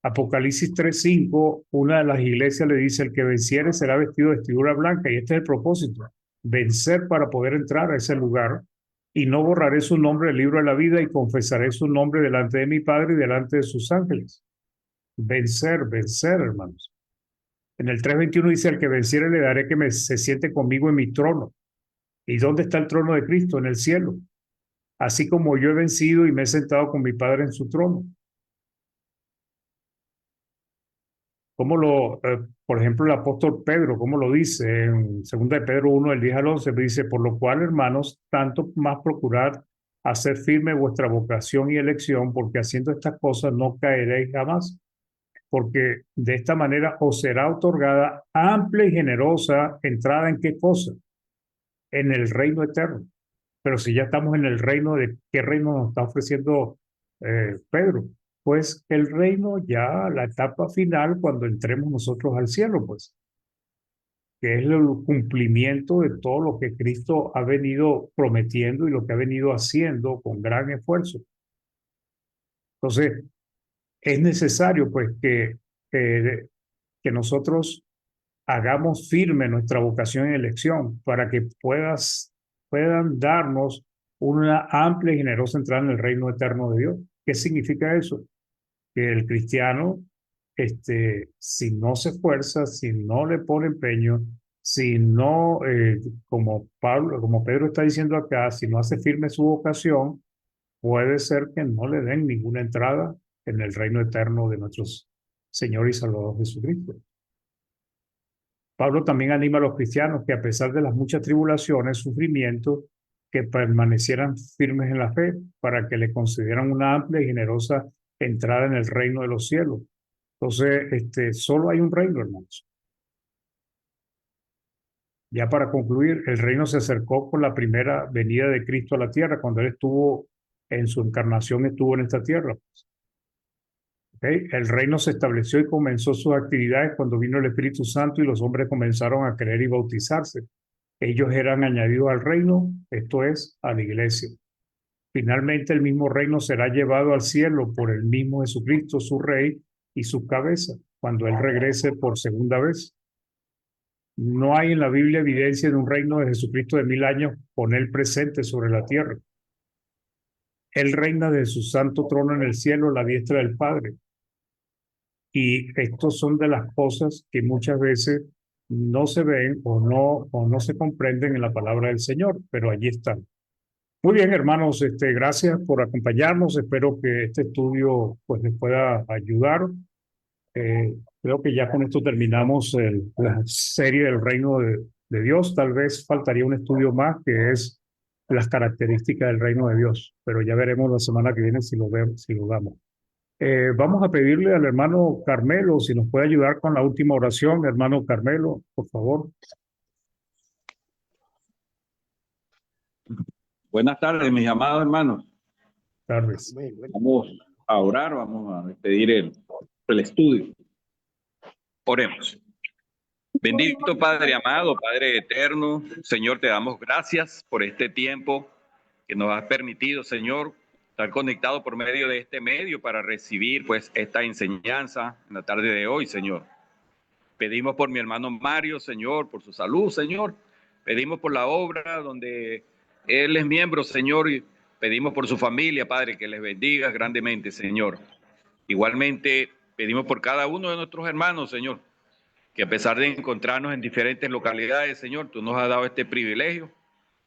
Apocalipsis 3:5, una de las iglesias le dice, el que venciere será vestido de vestidura blanca, y este es el propósito, vencer para poder entrar a ese lugar, y no borraré su nombre del libro de la vida, y confesaré su nombre delante de mi Padre y delante de sus ángeles. Vencer, hermanos. En el 3:21 dice, al que venciere le daré que se siente conmigo en mi trono. ¿Y dónde está el trono de Cristo? En el cielo. Así como yo he vencido y me he sentado con mi Padre en su trono. Por ejemplo, el apóstol Pedro, como lo dice en 2 de Pedro 1, del 10 al 11, dice, por lo cual, hermanos, tanto más procurad hacer firme vuestra vocación y elección, porque haciendo estas cosas no caeréis jamás, porque de esta manera os será otorgada amplia y generosa entrada en qué cosa, en el reino eterno. Pero si ya estamos en el reino, ¿de qué reino nos está ofreciendo Pedro? Pues el reino ya, la etapa final, cuando entremos nosotros al cielo, pues, que es el cumplimiento de todo lo que Cristo ha venido prometiendo y lo que ha venido haciendo con gran esfuerzo. Entonces, es necesario, pues, que nosotros hagamos firme nuestra vocación y elección para que puedan darnos una amplia y generosa entrada en el reino eterno de Dios. ¿Qué significa eso? Que el cristiano, si no se esfuerza, si no le pone empeño, si no, como Pedro está diciendo acá, si no hace firme su vocación, puede ser que no le den ninguna entrada en el reino eterno de nuestro Señor y Salvador Jesucristo. Pablo también anima a los cristianos que a pesar de las muchas tribulaciones, sufrimientos, que permanecieran firmes en la fe para que le concedieran una amplia y generosa entrada en el reino de los cielos. Entonces, solo hay un reino, hermanos. Ya para concluir, el reino se acercó con la primera venida de Cristo a la tierra, cuando Él estuvo en su encarnación, estuvo en esta tierra. ¿Ok? El reino se estableció y comenzó sus actividades cuando vino el Espíritu Santo y los hombres comenzaron a creer y bautizarse. Ellos eran añadidos al reino, esto es, a la iglesia. Finalmente, el mismo reino será llevado al cielo por el mismo Jesucristo, su Rey y su cabeza, cuando Él regrese por segunda vez. No hay en la Biblia evidencia de un reino de Jesucristo de 1000 años con Él presente sobre la tierra. Él reina de su santo trono en el cielo a la diestra del Padre. Y estos son de las cosas que muchas veces no se ven o no se comprenden en la palabra del Señor, pero allí están. Muy bien, hermanos, gracias por acompañarnos. Espero que este estudio pues les pueda ayudar. Creo que ya con esto terminamos la serie del reino de Dios. Tal vez faltaría un estudio más que es las características del reino de Dios, pero ya veremos la semana que viene si lo damos. Vamos a pedirle al hermano Carmelo si nos puede ayudar con la última oración. Hermano Carmelo, por favor.
Buenas tardes, mis amados hermanos.
Tardes.
Vamos a orar, vamos a despedir el estudio. Oremos. Bendito Padre amado, Padre eterno, Señor, te damos gracias por este tiempo que nos has permitido, Señor, estar conectado por medio de este medio para recibir pues esta enseñanza en la tarde de hoy, Señor. Pedimos por mi hermano Mario, Señor, por su salud, Señor. Pedimos por la obra donde él es miembro, Señor, y pedimos por su familia, Padre, que les bendiga grandemente, Señor. Igualmente, pedimos por cada uno de nuestros hermanos, Señor, que a pesar de encontrarnos en diferentes localidades, Señor, tú nos has dado este privilegio,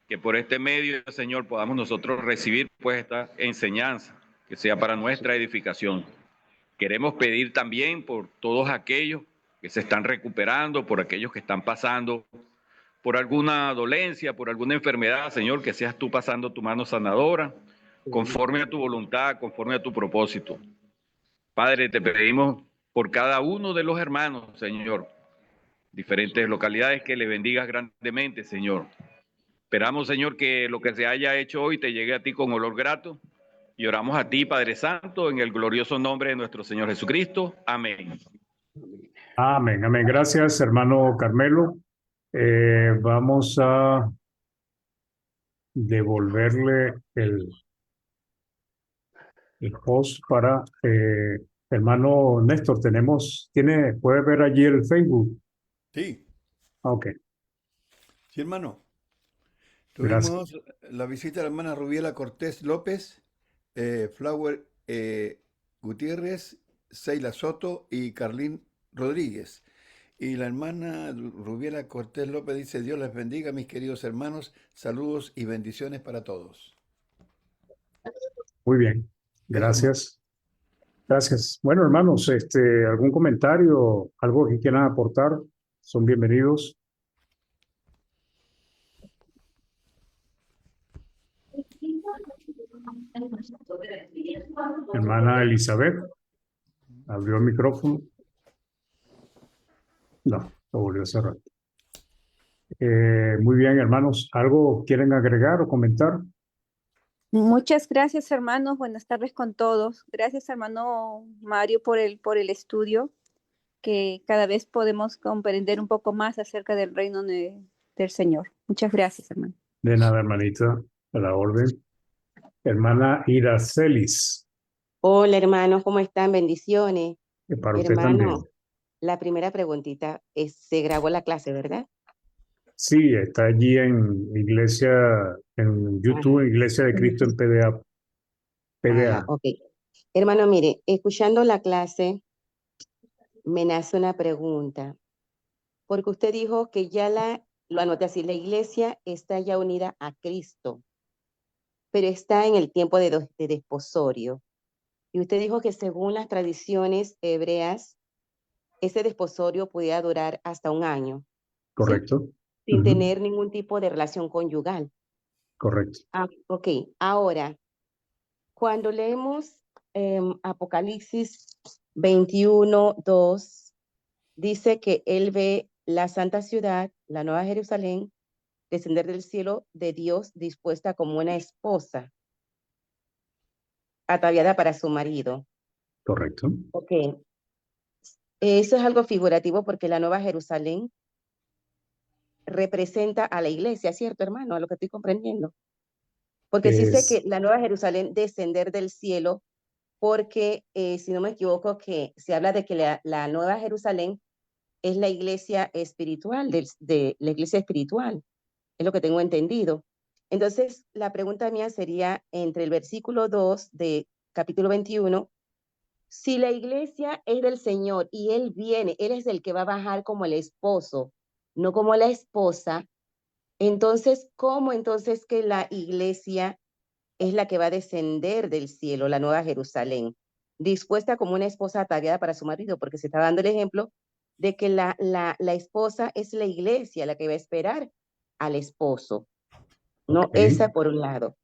que por este medio, Señor, podamos nosotros recibir pues esta enseñanza, que sea para nuestra edificación. Queremos pedir también por todos aquellos que se están recuperando, por aquellos que están pasando por alguna dolencia, por alguna enfermedad, Señor, que seas tú pasando tu mano sanadora, conforme a tu voluntad, conforme a tu propósito. Padre, te pedimos por cada uno de los hermanos, Señor, diferentes localidades, que le bendigas grandemente, Señor. Esperamos, Señor, que lo que se haya hecho hoy te llegue a ti con olor grato, y oramos a ti, Padre Santo, en el glorioso nombre de nuestro Señor Jesucristo. Amén.
Amén, amén. Gracias, hermano Carmelo. Vamos a devolverle el host para hermano Néstor. ¿Puede ver allí el Facebook?
Sí.
Ok.
Sí, hermano.
Gracias.
Tuvimos la visita de la hermana Rubiela Cortés López, Flower Gutiérrez, Seila Soto y Carlín Rodríguez. Y la hermana Rubiela Cortés López dice: Dios les bendiga, mis queridos hermanos. Saludos y bendiciones para todos.
Muy bien. Gracias. Gracias. Bueno, hermanos, ¿algún comentario, algo que quieran aportar? Son bienvenidos. Hermana Elizabeth, abrió el micrófono. No, lo volvió a cerrar. Muy bien, hermanos. ¿Algo quieren agregar o comentar?
Muchas gracias, hermanos. Buenas tardes con todos. Gracias, hermano Mario, por el estudio, que cada vez podemos comprender un poco más acerca del reino del Señor. Muchas gracias, hermano.
De nada, hermanita, a la orden. Hermana Iracelis.
Hola, hermanos, ¿cómo están? Bendiciones.
Para usted también.
Hermano, la primera preguntita se grabó la clase, ¿verdad?
Sí, está allí en YouTube, Iglesia de Cristo en PDA.
Ok. Hermano, mire, escuchando la clase, me nace una pregunta, porque usted dijo que ya lo anoté así, la iglesia está ya unida a Cristo, pero está en el tiempo de desposorio. Y usted dijo que según las tradiciones hebreas, ese desposorio podía durar hasta 1 año.
Correcto.
¿Sí? Sin tener ningún tipo de relación conyugal.
Correcto.
Ok, ahora, cuando leemos Apocalipsis 21:2, dice que él ve la santa ciudad, la nueva Jerusalén, descender del cielo de Dios dispuesta como una esposa, ataviada para su marido.
Correcto.
Ok. Eso es algo figurativo porque la Nueva Jerusalén representa a la iglesia, ¿cierto, hermano? A lo que estoy comprendiendo. Porque sí sé que la Nueva Jerusalén descender del cielo, porque si no me equivoco, que se habla de que la Nueva Jerusalén es la iglesia espiritual, de la iglesia espiritual, es lo que tengo entendido. Entonces, la pregunta mía sería entre el versículo 2 de capítulo 21, si la iglesia es del Señor y Él viene, Él es el que va a bajar como el esposo, no como la esposa, entonces, ¿cómo entonces que la iglesia es la que va a descender del cielo, la Nueva Jerusalén, dispuesta como una esposa ataviada para su marido? Porque se está dando el ejemplo de que la esposa es la iglesia, la que va a esperar al esposo, ¿no? Esa por un lado.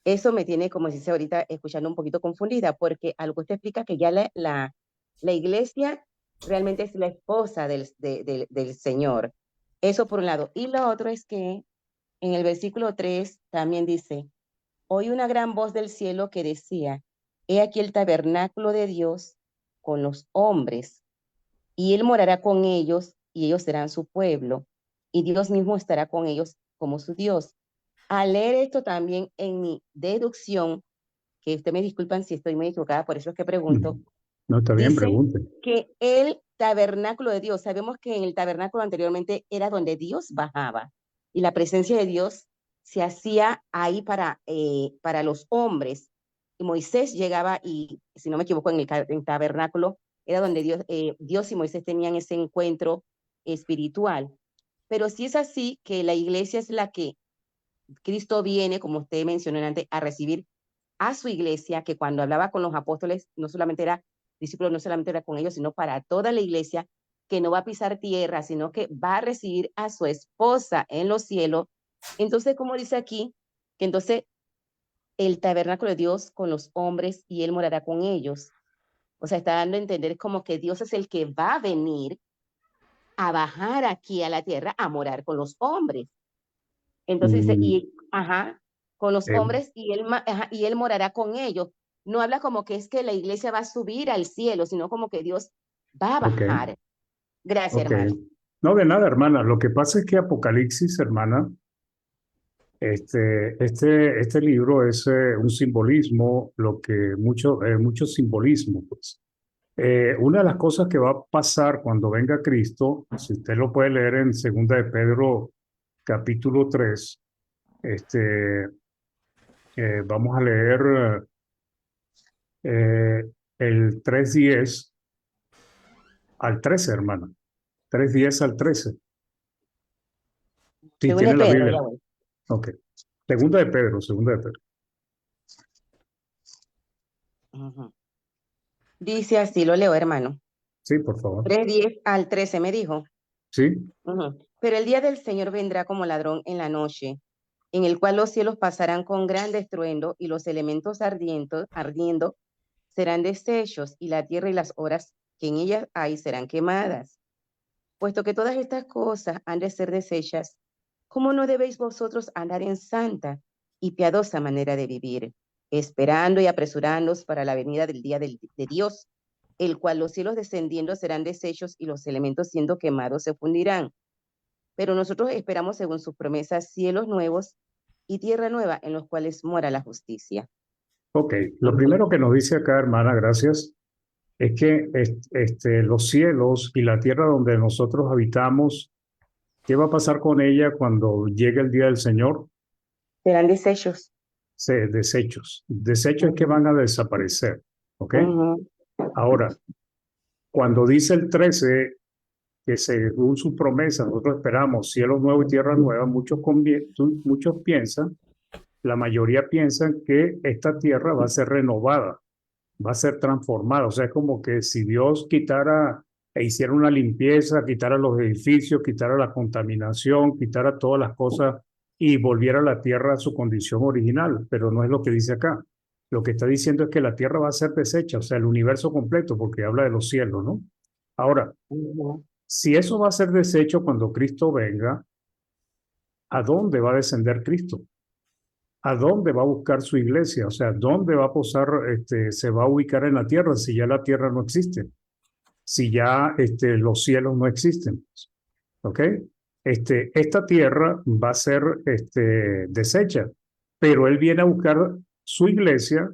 Eso me tiene, como se dice ahorita, escuchando un poquito confundida, porque algo te explica que ya la iglesia realmente es la esposa del Señor. Eso por un lado. Y lo otro es que en el versículo 3 también dice, oí una gran voz del cielo que decía, he aquí el tabernáculo de Dios con los hombres, y él morará con ellos, y ellos serán su pueblo, y Dios mismo estará con ellos como su Dios. Al leer esto también en mi deducción, que ustedes me disculpan si estoy muy equivocada, por eso es que pregunto,
No, está bien,
dice
pregunte.
que el tabernáculo de Dios, sabemos que en el tabernáculo anteriormente era donde Dios bajaba, y la presencia de Dios se hacía ahí para los hombres, y Moisés llegaba y, si no me equivoco, en el tabernáculo era donde Dios y Moisés tenían ese encuentro espiritual. Pero si es así, que la iglesia es la que Cristo viene, como usted mencionó antes, a recibir a su iglesia, que cuando hablaba con los apóstoles, no solamente era discípulos, no solamente era con ellos, sino para toda la iglesia, que no va a pisar tierra, sino que va a recibir a su esposa en los cielos. Entonces, como dice aquí, que entonces el tabernáculo de Dios con los hombres y él morará con ellos. O sea, está dando a entender como que Dios es el que va a venir a bajar aquí a la tierra a morar con los hombres. Entonces dice, con los hombres y él morará con ellos. No habla como que es que la iglesia va a subir al cielo, sino como que Dios va a bajar. Gracias, hermano.
No, de nada, hermana. Lo que pasa es que Apocalipsis, hermana, este libro es un simbolismo, mucho simbolismo, pues. Una de las cosas que va a pasar cuando venga Cristo, si usted lo puede leer en 2 de Pedro, capítulo 3, vamos a leer el 3:10 al 13, hermana. 3:10 al 13. Sí,
Segunda
tiene
de
la
Pedro,
Biblia.
ya voy.
Ok. Segunda de Pedro.
Dice así, lo leo, hermano.
Sí, por favor.
3:10 al 13 me dijo.
Sí.
Pero el día del Señor vendrá como ladrón en la noche, en el cual los cielos pasarán con gran estruendo y los elementos ardiendo serán deshechos, y la tierra y las obras que en ellas hay serán quemadas. Puesto que todas estas cosas han de ser deshechas, ¿cómo no debéis vosotros andar en santa y piadosa manera de vivir, esperando y apresurándoos para la venida del día de Dios, el cual los cielos descendiendo serán deshechos y los elementos siendo quemados se fundirán? Pero nosotros esperamos, según sus promesas, cielos nuevos y tierra nueva en los cuales mora la justicia.
Ok, lo primero que nos dice acá, hermana, gracias, es que los cielos y la tierra donde nosotros habitamos, ¿qué va a pasar con ella cuando llegue el día del Señor?
Serán deshechos.
Desechos. Desechos es que van a desaparecer, ¿ok? Ahora, cuando dice el 13, que según sus promesas nosotros esperamos cielos nuevos y tierra nueva, muchos piensan, la mayoría piensan que esta tierra va a ser renovada, va a ser transformada. O sea, es como que si Dios quitara e hiciera una limpieza, quitara los edificios, quitara la contaminación, quitara todas las cosas y volviera la tierra a su condición original, pero no es lo que dice acá. Lo que está diciendo es que la tierra va a ser deshecha, o sea, el universo completo, porque habla de los cielos, ¿no? Ahora, si eso va a ser deshecho cuando Cristo venga, ¿a dónde va a descender Cristo? ¿a dónde va a buscar su iglesia? O sea, ¿dónde va a posar, se va a ubicar en la tierra si ya la tierra no existe? Si ya los cielos no existen. ¿Ok? Esta tierra va a ser deshecha, pero él viene a buscar su iglesia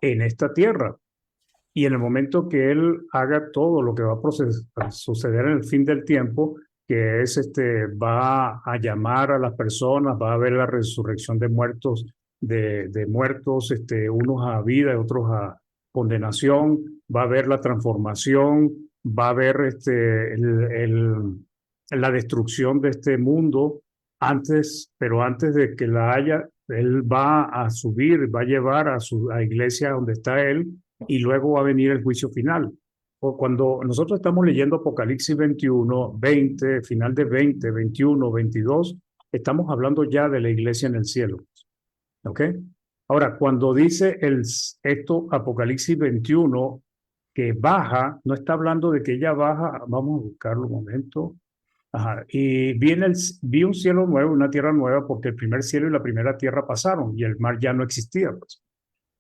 en esta tierra. Y en el momento que él haga todo lo que va a suceder en el fin del tiempo, que es va a llamar a las personas, va a haber la resurrección de muertos, de muertos, unos a vida y otros a condenación, va a haber la transformación, va a haber la destrucción de este mundo pero antes de que la haya, él va a subir, va a llevar a su iglesia donde está él, y luego va a venir el juicio final. O cuando nosotros estamos leyendo Apocalipsis 21, 20, final de 20, 21, 22, estamos hablando ya de la iglesia en el cielo. ¿Ok? Ahora, cuando dice esto, Apocalipsis 21, que baja, no está hablando de que ella baja, vamos a buscarlo un momento. Ajá. Y vi un cielo nuevo, una tierra nueva, porque el primer cielo y la primera tierra pasaron y el mar ya no existía. Pues.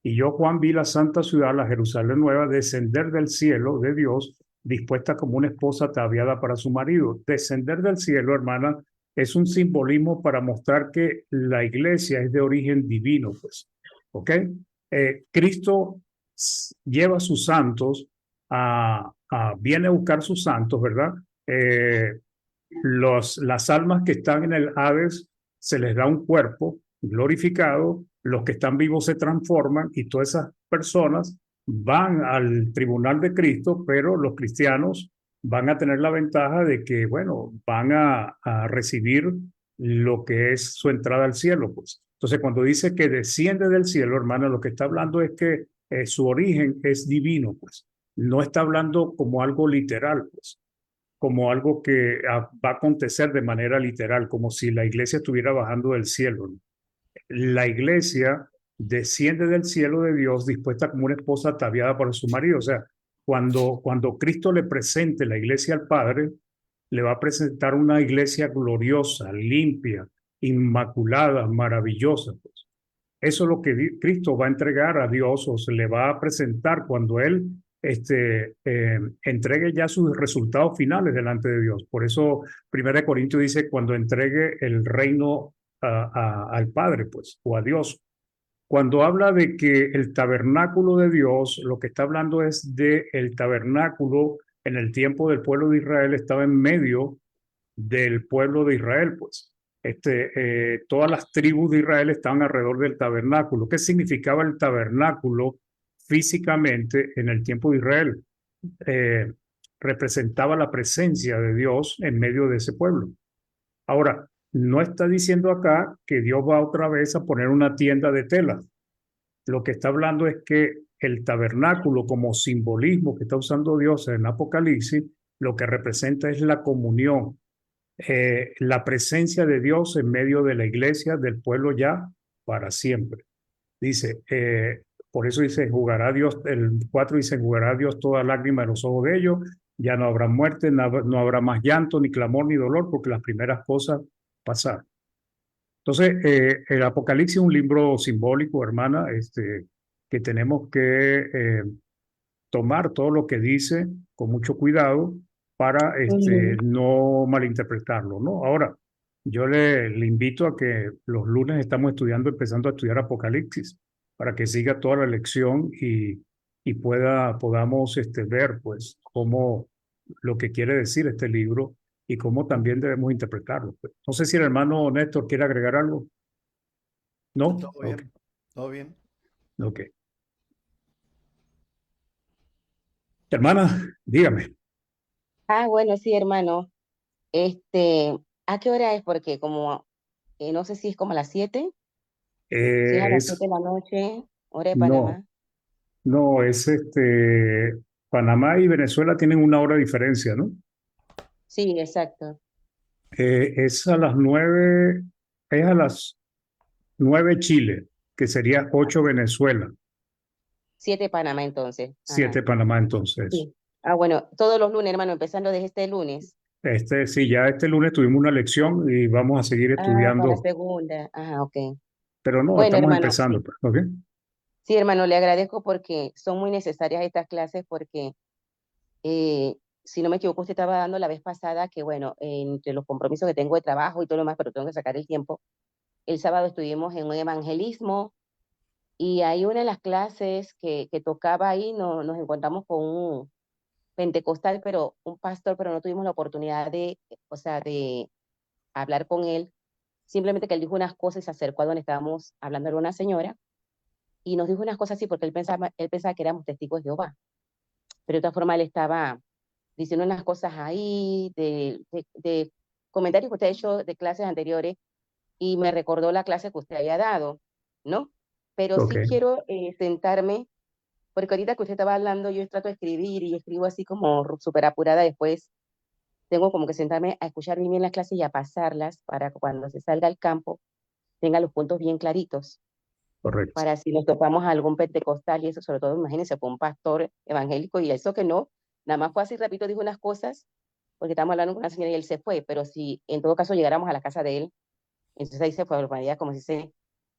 Y yo, Juan, vi la santa ciudad, la Jerusalén nueva, descender del cielo de Dios, dispuesta como una esposa ataviada para su marido. Descender del cielo, hermana, es un simbolismo para mostrar que la iglesia es de origen divino, pues. ¿Ok? Cristo lleva a sus santos, viene a buscar sus santos, ¿verdad? Las almas que están en el Hades se les da un cuerpo glorificado, los que están vivos se transforman y todas esas personas van al tribunal de Cristo, pero los cristianos van a tener la ventaja de que, bueno, van a recibir lo que es su entrada al cielo, pues. Entonces, cuando dice que desciende del cielo, hermano, lo que está hablando es que su origen es divino, pues. No está hablando como algo literal, pues, como algo que va a acontecer de manera literal, como si la iglesia estuviera bajando del cielo, ¿no? La iglesia desciende del cielo de Dios dispuesta como una esposa ataviada por su marido. O sea, cuando Cristo le presente la iglesia al Padre, le va a presentar una iglesia gloriosa, limpia, inmaculada, maravillosa. Pues. Eso es lo que Cristo va a entregar a Dios o se le va a presentar cuando Él entregue ya sus resultados finales delante de Dios. Por eso 1 Corintios dice cuando entregue el reino al Padre, pues, o a Dios. Cuando habla de que el tabernáculo de Dios, lo que está hablando es de el tabernáculo en el tiempo del pueblo de Israel, estaba en medio del pueblo de Israel, pues. Todas las tribus de Israel estaban alrededor del tabernáculo. ¿Qué significaba el tabernáculo físicamente en el tiempo de Israel? Representaba la presencia de Dios en medio de ese pueblo. Ahora, no está diciendo acá que Dios va otra vez a poner una tienda de tela. Lo que está hablando es que el tabernáculo como simbolismo que está usando Dios en Apocalipsis, lo que representa es la comunión, la presencia de Dios en medio de la iglesia, del pueblo ya para siempre. Dice, por eso dice, jugará Dios, el 4 dice, jugará Dios toda lágrima de los ojos de ellos, ya no habrá muerte, no habrá más llanto, ni clamor, ni dolor, porque las primeras cosas pasaron. Entonces, el Apocalipsis es un libro simbólico, hermana, que tenemos que tomar todo lo que dice con mucho cuidado para no malinterpretarlo, ¿no? Ahora, yo le invito a que los lunes estamos empezando a estudiar Apocalipsis, para que siga toda la lección y podamos ver, pues, cómo lo que quiere decir este libro y cómo también debemos interpretarlo. Pues. No sé si el hermano Néstor quiere agregar algo. ¿No?
Todo bien, okay. Todo bien.
Ok. Hermana, dígame.
Bueno, sí, hermano. ¿A qué hora es? Porque como, no sé si es como a las 7. Si es a las 7 de la noche, hora de Panamá.
No, es Panamá y Venezuela tienen una hora de diferencia, ¿no?
Sí, exacto.
Es a las 9, es a las 9 Chile, que sería 8 Venezuela.
7 Panamá entonces.
7 Panamá entonces.
Sí. Bueno, todos los lunes, hermano, empezando desde este lunes.
Sí, ya este lunes tuvimos una lección y vamos a seguir estudiando.
Para la segunda. Ok.
Pero no,
Bueno,
estamos
hermano,
empezando, pues, ¿ok?
sí, hermano, le agradezco porque son muy necesarias estas clases porque, si no me equivoco, usted estaba dando la vez pasada que, bueno, entre los compromisos que tengo de trabajo y todo lo demás, pero tengo que sacar el tiempo. El sábado estuvimos en un evangelismo y hay una de las clases que tocaba ahí, nos encontramos con un pentecostal, pero un pastor, pero no tuvimos la oportunidad de, o sea, de hablar con él. Simplemente que él dijo unas cosas y se acercó a donde estábamos hablando de una señora y nos dijo unas cosas así porque él pensaba que éramos testigos de Jehová. Pero de otra forma él estaba diciendo unas cosas ahí de comentarios que usted ha hecho de clases anteriores y me recordó la clase que usted había dado, ¿no? Pero sí
Ok.
quiero sentarme, porque ahorita que usted estaba hablando, yo trato de escribir y escribo así como súper apurada, después tengo como que sentarme a escuchar bien las clases y a pasarlas para que cuando se salga al campo tenga los puntos bien claritos,
Correcto.
para si nos topamos a algún pentecostal y eso, sobre todo, imagínense, fue un pastor evangélico y eso que no, nada más fue así rapidito, dijo unas cosas, porque estábamos hablando con una señora y él se fue, pero si en todo caso llegáramos a la casa de él, entonces ahí se formaría como si se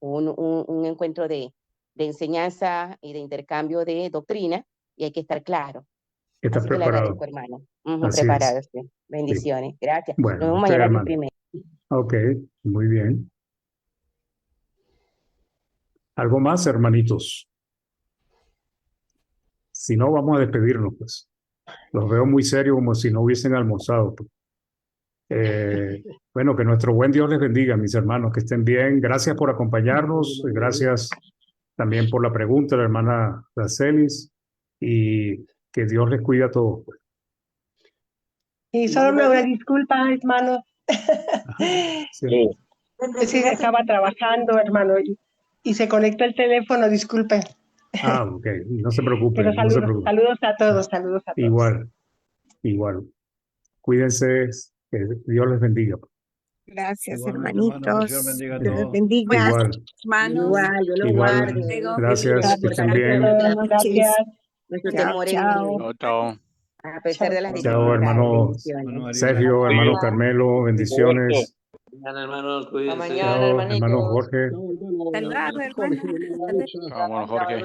un encuentro de enseñanza y de intercambio de doctrina y hay que estar claro.
Estás
Así que le
preparado.
agradezco, hermano.
Así es.
Preparado, sí. Bendiciones. Gracias. Nos
Bueno,
vemos
ok,
mañana a las
hermano.
10:30.
Ok, muy bien. ¿Algo más, hermanitos? Si no, vamos a despedirnos, pues. Los veo muy serios, como si no hubiesen almorzado, pues. Bueno, que nuestro buen Dios les bendiga, mis hermanos, que estén bien. Gracias por acompañarnos. Gracias también por la pregunta, la hermana Racelis. Y que Dios les cuida a todos, pues.
Y solo una disculpa, hermano.
Sí.
Es que estaba trabajando, hermano, y se conectó el teléfono, disculpe.
Ah, ok. No se preocupe,
Pero
no se preocupe.
saludos a todos, saludos a todos.
Igual, igual. Cuídense, que Dios les bendiga.
Gracias,
Igualmente, hermano, que el Señor
hermanitos.
bendiga a
Dios los
todos.
bendiga.
Igual,
Hermanos,
Igual, Dios los
igual.
guarde.
luego.
Gracias, que estén bien.
Gracias.
Nuestro
Chao,
temor en
chao.
Él,
Chao.
a pesar de las
Chao,
dificultades.
hermano
Bendiciones.
Hermano Mario,
Sergio,
gracias.
hermano Carmelo, bendiciones.
Mañana, hermanos,
Hasta
cuídense.
mañana,
Chao, hermano
hermanitos.
Jorge.
Chao, hermano.
Saludos, hermanos.
Chao, hermano Jorge.